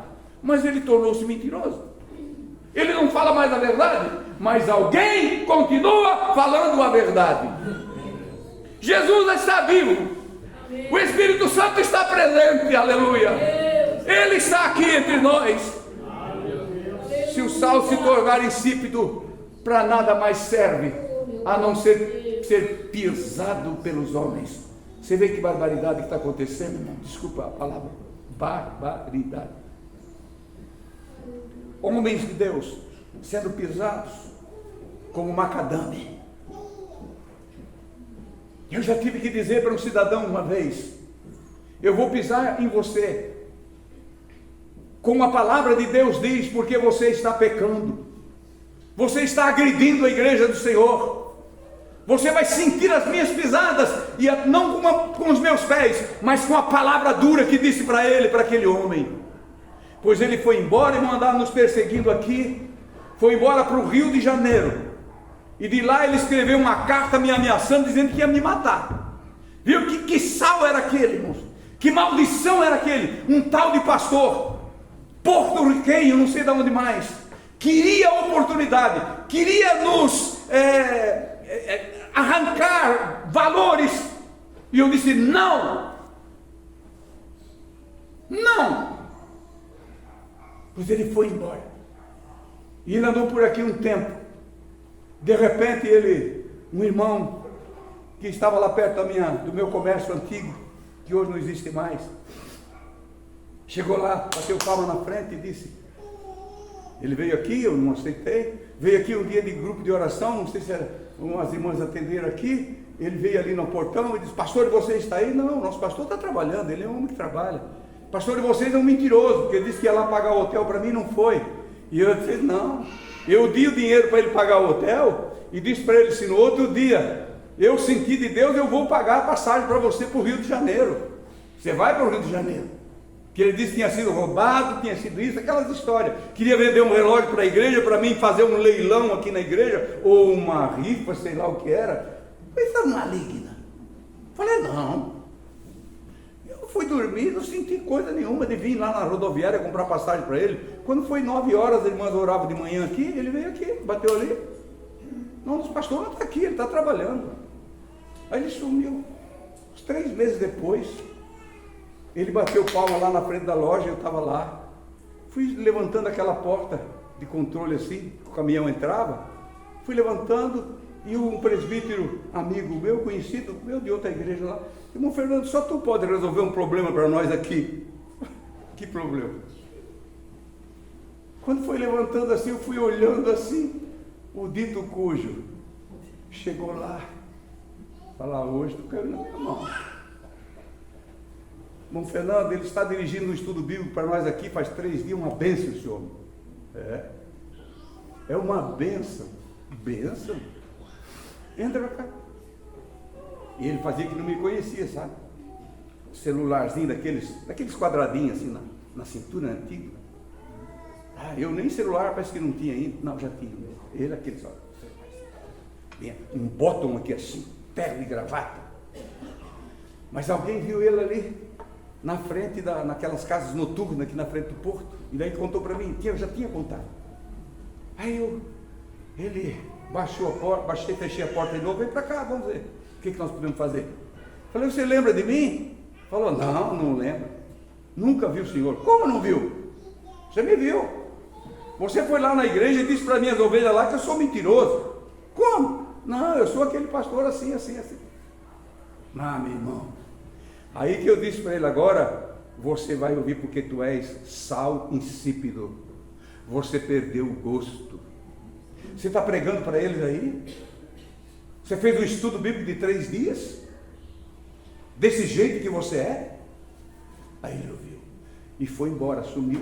[SPEAKER 3] Mas ele tornou-se mentiroso. Ele não fala mais a verdade, mas alguém continua falando a verdade. Jesus está vivo. O Espírito Santo está presente, aleluia. Ele está aqui entre nós. Se o sal se tornar insípido, para nada mais serve, a não ser pisado pelos homens. Você vê que barbaridade que está acontecendo, irmão? Desculpa a palavra, barbaridade. Homens de Deus sendo pisados como macadame. Eu já tive que dizer para um cidadão uma vez: eu vou pisar em você, como a palavra de Deus diz, porque você está pecando, você está agredindo a igreja do Senhor. Você vai sentir as minhas pisadas, e não com os meus pés, mas com a palavra dura que disse para ele, para aquele homem. Pois ele foi embora e não andava nos perseguindo aqui, foi embora para o Rio de Janeiro, e de lá ele escreveu uma carta me ameaçando, dizendo que ia me matar. Viu que sal era aquele, irmãos? Que maldição era aquele? Um tal de pastor porto-riquenho, não sei de onde mais, queria oportunidade, queria nos arrancar valores, e eu disse: não, pois ele foi embora, e ele andou por aqui um tempo. De repente um irmão que estava lá perto do meu comércio antigo, que hoje não existe mais, chegou lá, bateu palma na frente e disse, ele veio aqui, eu não aceitei, veio aqui um dia de grupo de oração, não sei se era, umas irmãs atenderam aqui, ele veio ali no portão e disse: pastor, você está aí? Não, nosso pastor está trabalhando, ele é um homem que trabalha. Pastor, de vocês é um mentiroso, porque ele disse que ia lá pagar o hotel para mim, não foi. E eu disse: não, eu dei o dinheiro para ele pagar o hotel, e disse para ele: se no outro dia eu sentir de Deus, eu vou pagar a passagem para você para o Rio de Janeiro. Você vai para o Rio de Janeiro. que ele disse que tinha sido roubado, tinha sido isso, aquelas histórias. Queria vender um relógio para a igreja, para mim fazer um leilão aqui na igreja, ou uma rifa, sei lá o que era. Coisa maligna. Falei, não. Eu fui dormir, não senti coisa nenhuma de vir lá na rodoviária comprar passagem para ele. Quando foi 9 horas, a irmã orava de manhã aqui, ele veio aqui, bateu ali. Não, o pastor não está aqui, ele está trabalhando. Aí ele sumiu. Uns 3 meses depois, ele bateu palma lá na frente da loja, eu estava lá. Fui levantando aquela porta de controle assim, que o caminhão entrava. Fui levantando e um presbítero, amigo meu, conhecido, meu de outra igreja lá, irmão Fernando, só tu pode resolver um problema para nós aqui. Que problema? Quando foi levantando assim, eu fui olhando assim, o dito cujo chegou lá. Falar, hoje tu caiu na minha mão. Irmão Fernando, ele está dirigindo um estudo bíblico para nós aqui faz 3 dias, uma bênção esse homem. É uma bênção. Bênção? Entra pra cá. E ele fazia que não me conhecia, sabe? Celularzinho daqueles quadradinhos assim na cintura antiga. Eu nem celular parece que não tinha ainda. Não, já tinha. Ele aqueles, olha. Um bottom aqui assim, terno e gravata. Mas alguém viu ele ali na frente, naquelas casas noturnas aqui na frente do porto, e daí contou para mim, que eu já tinha contado. Aí ele baixou a porta, fechei a porta de novo, vem para cá, vamos ver, o que nós podemos fazer? Falei, você lembra de mim? Falou, não lembro, nunca vi o senhor. Como não viu? Você me viu, você foi lá na igreja e disse para minhas ovelhas lá que eu sou mentiroso. Como? Não, eu sou aquele pastor assim. Ah, meu irmão, aí que eu disse para ele, agora você vai ouvir, porque tu és sal insípido, você perdeu o gosto. Você está pregando para eles aí? Você fez um estudo bíblico de 3 dias? Desse jeito que você é? Aí ele ouviu e foi embora, sumiu.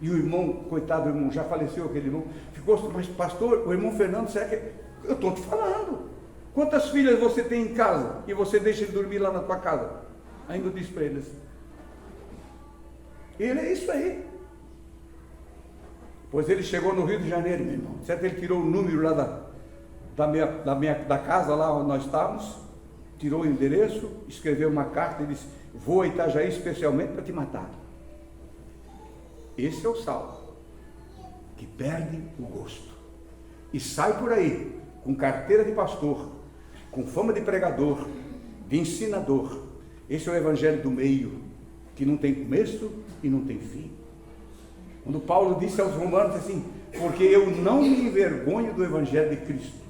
[SPEAKER 3] E o irmão, coitado do irmão, já faleceu aquele irmão, ficou, mas pastor, o irmão Fernando, será que... Eu estou te falando, quantas filhas você tem em casa e você deixa ele dormir lá na tua casa? Ainda eu disse para ele assim, ele é isso aí. Pois ele chegou no Rio de Janeiro, meu irmão, certo? Ele tirou o número lá da casa lá onde nós estávamos, tirou o endereço, escreveu uma carta e disse, vou a Itajaí especialmente para te matar. Esse é o sal que perde o gosto e sai por aí com carteira de pastor, com fama de pregador, de ensinador. Esse é o evangelho do meio, que não tem começo e não tem fim. Quando Paulo disse aos romanos assim, porque eu não me envergonho do evangelho de Cristo.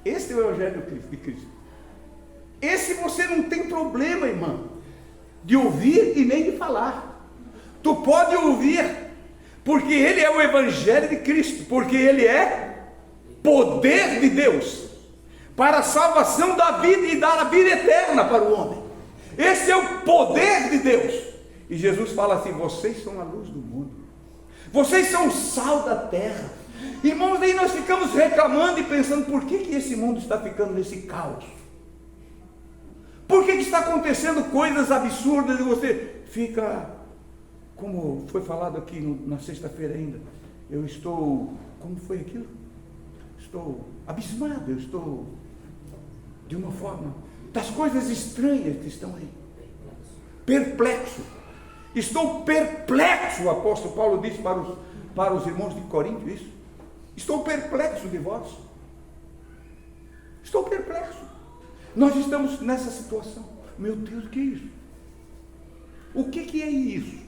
[SPEAKER 3] Esse é o evangelho de Cristo. Esse você não tem problema, irmão, de ouvir e nem de falar. Tu pode ouvir, porque ele é o evangelho de Cristo, porque ele é poder de Deus para a salvação da vida e dar a vida eterna para o homem. Esse é o poder de Deus. E Jesus fala assim, vocês são a luz do mundo, vocês são o sal da terra. Irmãos, aí nós ficamos reclamando e pensando, por que esse mundo está ficando nesse caos? Por que está acontecendo coisas absurdas e você fica, como foi falado aqui na sexta-feira ainda, eu estou, como foi aquilo? Estou abismado, eu estou de uma forma, das coisas estranhas que estão aí, perplexo, estou perplexo, o apóstolo Paulo disse para os irmãos de Corinto isso, estou perplexo de vós, estou perplexo, nós estamos nessa situação, meu Deus, o que é isso? O que é isso?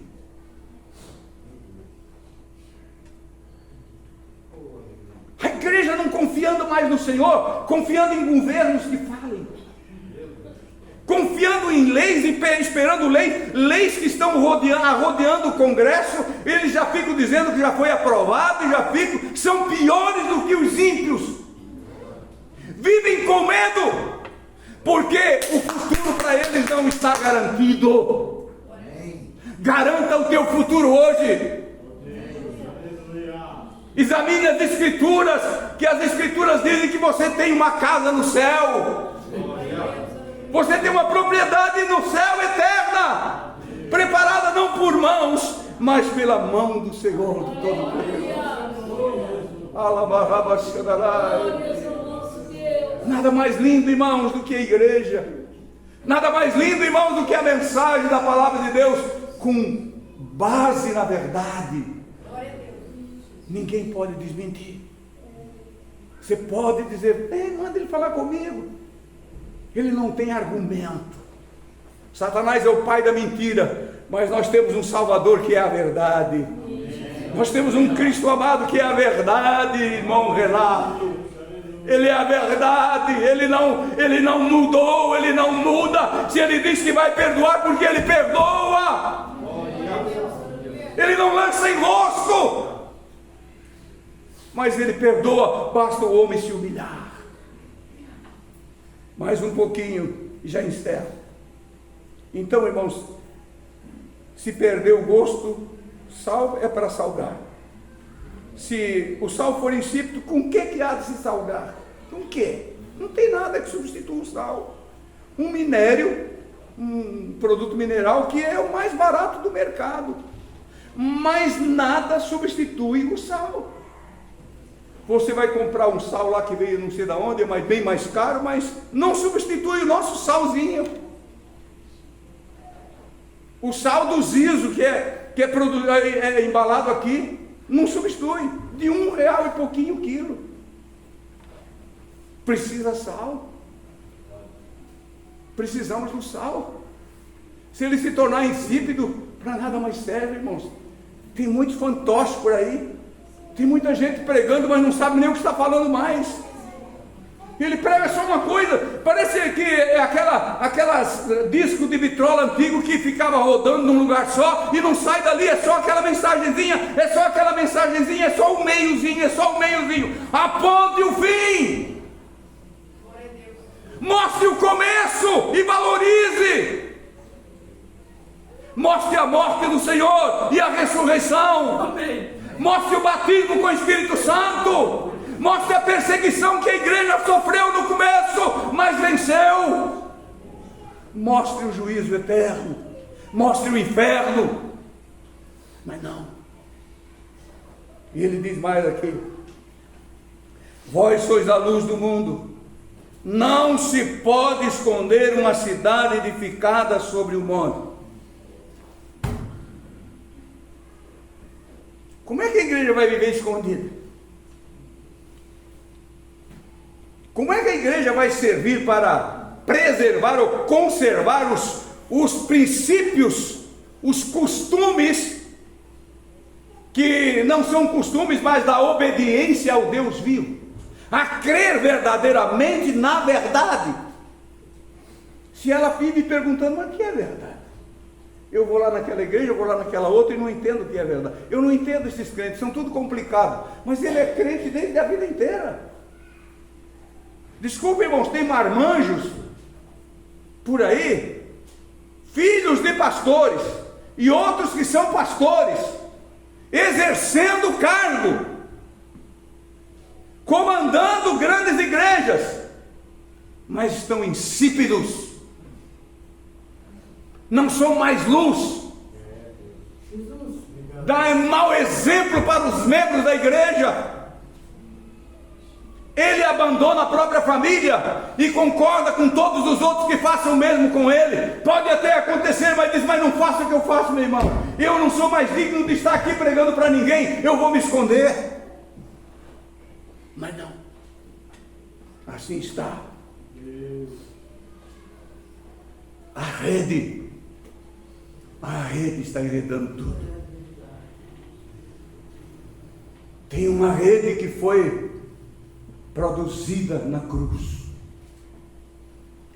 [SPEAKER 3] A igreja não confiando mais no Senhor, confiando em governos que falem, confiando em leis e esperando leis que estão rodeando o Congresso, eles já ficam dizendo que já foi aprovado, e já ficam, são piores do que os ímpios, vivem com medo, porque o futuro para eles não está garantido. Garanta o teu futuro hoje. Examine as escrituras, que as escrituras dizem que você tem uma casa no céu, você tem uma propriedade no céu eterna. preparada não por mãos, mas pela mão do Senhor do Todo-Poderoso. Nada mais lindo, irmãos, do que a igreja. Nada mais lindo, irmãos, do que a mensagem da palavra de Deus com base na verdade. Ninguém pode desmentir. Você pode dizer, manda ele falar comigo. Ele não tem argumento. Satanás é o pai da mentira, mas nós temos um Salvador que é a verdade. Nós temos um Cristo amado que é a verdade, irmão Renato. Ele é a verdade, ele não mudou, ele não muda. Se ele diz que vai perdoar, porque ele perdoa. Ele não lança em rosto, mas ele perdoa, basta o homem se humilhar. Mais um pouquinho e já encerro. Então, irmãos, se perder o gosto, sal é para salgar. Se o sal for insípido, com o que há de se salgar? Com o que? Não tem nada que substitua o sal. Um minério, um produto mineral que é o mais barato do mercado, mas nada substitui o sal. Você vai comprar um sal lá que veio não sei de onde, é bem mais caro, mas não substitui o nosso salzinho. O sal do Zizo, que é embalado aqui, não substitui, de R$1 e pouquinho o quilo. Precisa sal. Precisamos do sal. Se ele se tornar insípido, para nada mais serve, irmãos. Tem muito fantoche por aí. Tem muita gente pregando, mas não sabe nem o que está falando mais. Ele prega só uma coisa, parece que é aquelas disco de vitrola antigo que ficava rodando num lugar só e não sai dali, é só aquela mensagenzinha, é só o meiozinho, aponte o fim, mostre o começo e valorize, mostre a morte do Senhor e a ressurreição, mostre o batismo com o Espírito Santo, mostre a perseguição que a igreja sofreu no começo, mas venceu. Mostre o juízo eterno, mostre o inferno, mas não. E ele diz mais aqui: vós sois a luz do mundo. Não se pode esconder uma cidade edificada sobre o monte. Como é que a igreja vai viver escondida? Como é que a igreja vai servir para preservar ou conservar os princípios, os costumes, que não são costumes, mas da obediência ao Deus vivo, a crer verdadeiramente na verdade? Se ela vive perguntando, mas o que é verdade? Eu vou lá naquela igreja, eu vou lá naquela outra e não entendo o que é verdade. Eu não entendo esses crentes, são tudo complicados, mas ele é crente desde a vida inteira. Desculpa, irmãos, tem marmanjos por aí, filhos de pastores, e outros que são pastores, exercendo o cargo, comandando grandes igrejas, mas estão insípidos, não são mais luz, dá mau exemplo para os membros da igreja. Ele abandona a própria família e concorda com todos os outros que façam o mesmo com ele. Pode até acontecer, mas diz: mas não faça o que eu faço, meu irmão. Eu não sou mais digno de estar aqui pregando para ninguém, eu vou me esconder. Mas não, assim está. A rede está enredando tudo. Tem uma rede que foi produzida na cruz,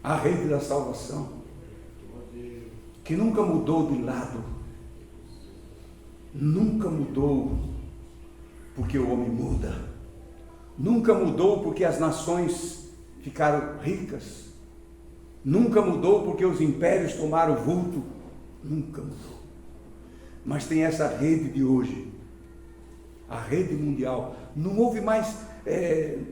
[SPEAKER 3] a rede da salvação, que nunca mudou de lado, nunca mudou porque o homem muda, nunca mudou porque as nações ficaram ricas, nunca mudou porque os impérios tomaram vulto, nunca mudou. Mas tem essa rede de hoje, a rede mundial. Não houve mais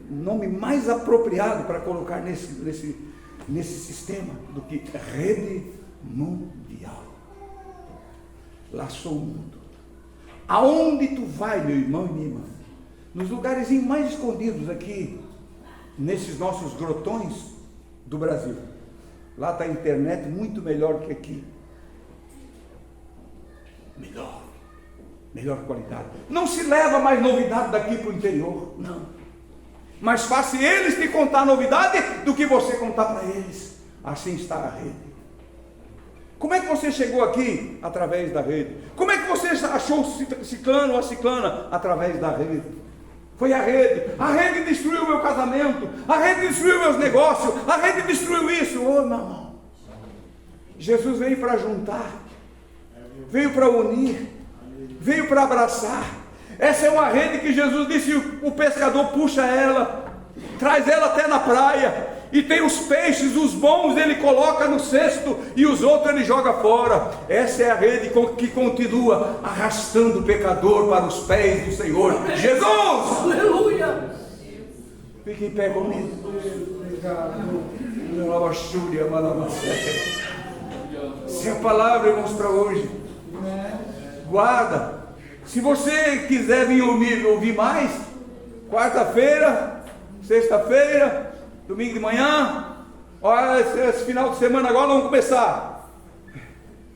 [SPEAKER 3] nome mais apropriado para colocar nesse sistema do que rede mundial. laçou o mundo. Aonde tu vai, meu irmão e minha irmã? Nos lugares mais escondidos aqui, nesses nossos grotões do Brasil. Lá está a internet muito melhor que aqui. Melhor qualidade. Não se leva mais novidade daqui para o interior, não. Mais fácil eles te contar novidade do que você contar para eles. Assim está a rede. Como é que você chegou aqui? Através da rede. Como é que você achou o ciclano ou a ciclana? Através da rede. Foi a rede. A rede destruiu o meu casamento. A rede destruiu meus negócios. A rede destruiu isso. Oh, meu irmão. Jesus veio para juntar. Veio para unir. Veio para abraçar. Essa é uma rede que Jesus disse: o pescador puxa ela, traz ela até na praia. E tem os peixes, os bons ele coloca no cesto e os outros ele joga fora. Essa é a rede que continua arrastando o pecador para os pés do Senhor Jesus.
[SPEAKER 1] Aleluia.
[SPEAKER 3] Fique em pé comigo. Se a palavra, irmãos, para hoje, guarda. Se você quiser vir ouvir mais, quarta-feira, sexta-feira, domingo de manhã, olha, esse final de semana agora vamos começar.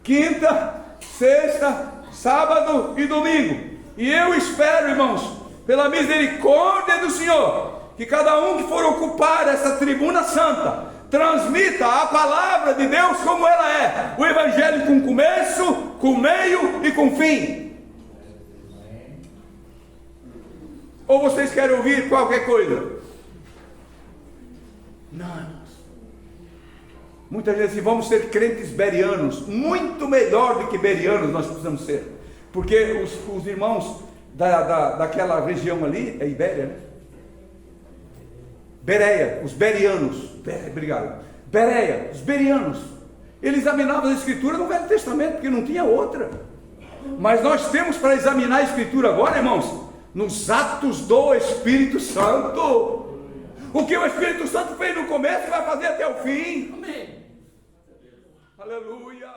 [SPEAKER 3] Quinta, sexta, sábado e domingo. E eu espero, irmãos, pela misericórdia do Senhor, que cada um que for ocupar essa tribuna santa, transmita a palavra de Deus como ela é. O evangelho com começo, com meio e com fim. Ou vocês querem ouvir qualquer coisa? Não, irmãos. Muitas vezes assim, vamos ser crentes berianos. Muito melhor do que berianos nós precisamos ser. Porque os irmãos daquela região ali, é Ibéria, né? Bereia, os berianos. Obrigado. Bereia, os berianos. Eles examinavam a Escritura no Velho Testamento, porque não tinha outra. Mas nós temos para examinar a Escritura agora, irmãos, nos atos do Espírito Santo. O que o Espírito Santo fez no começo, vai fazer até o fim. Amém. Aleluia.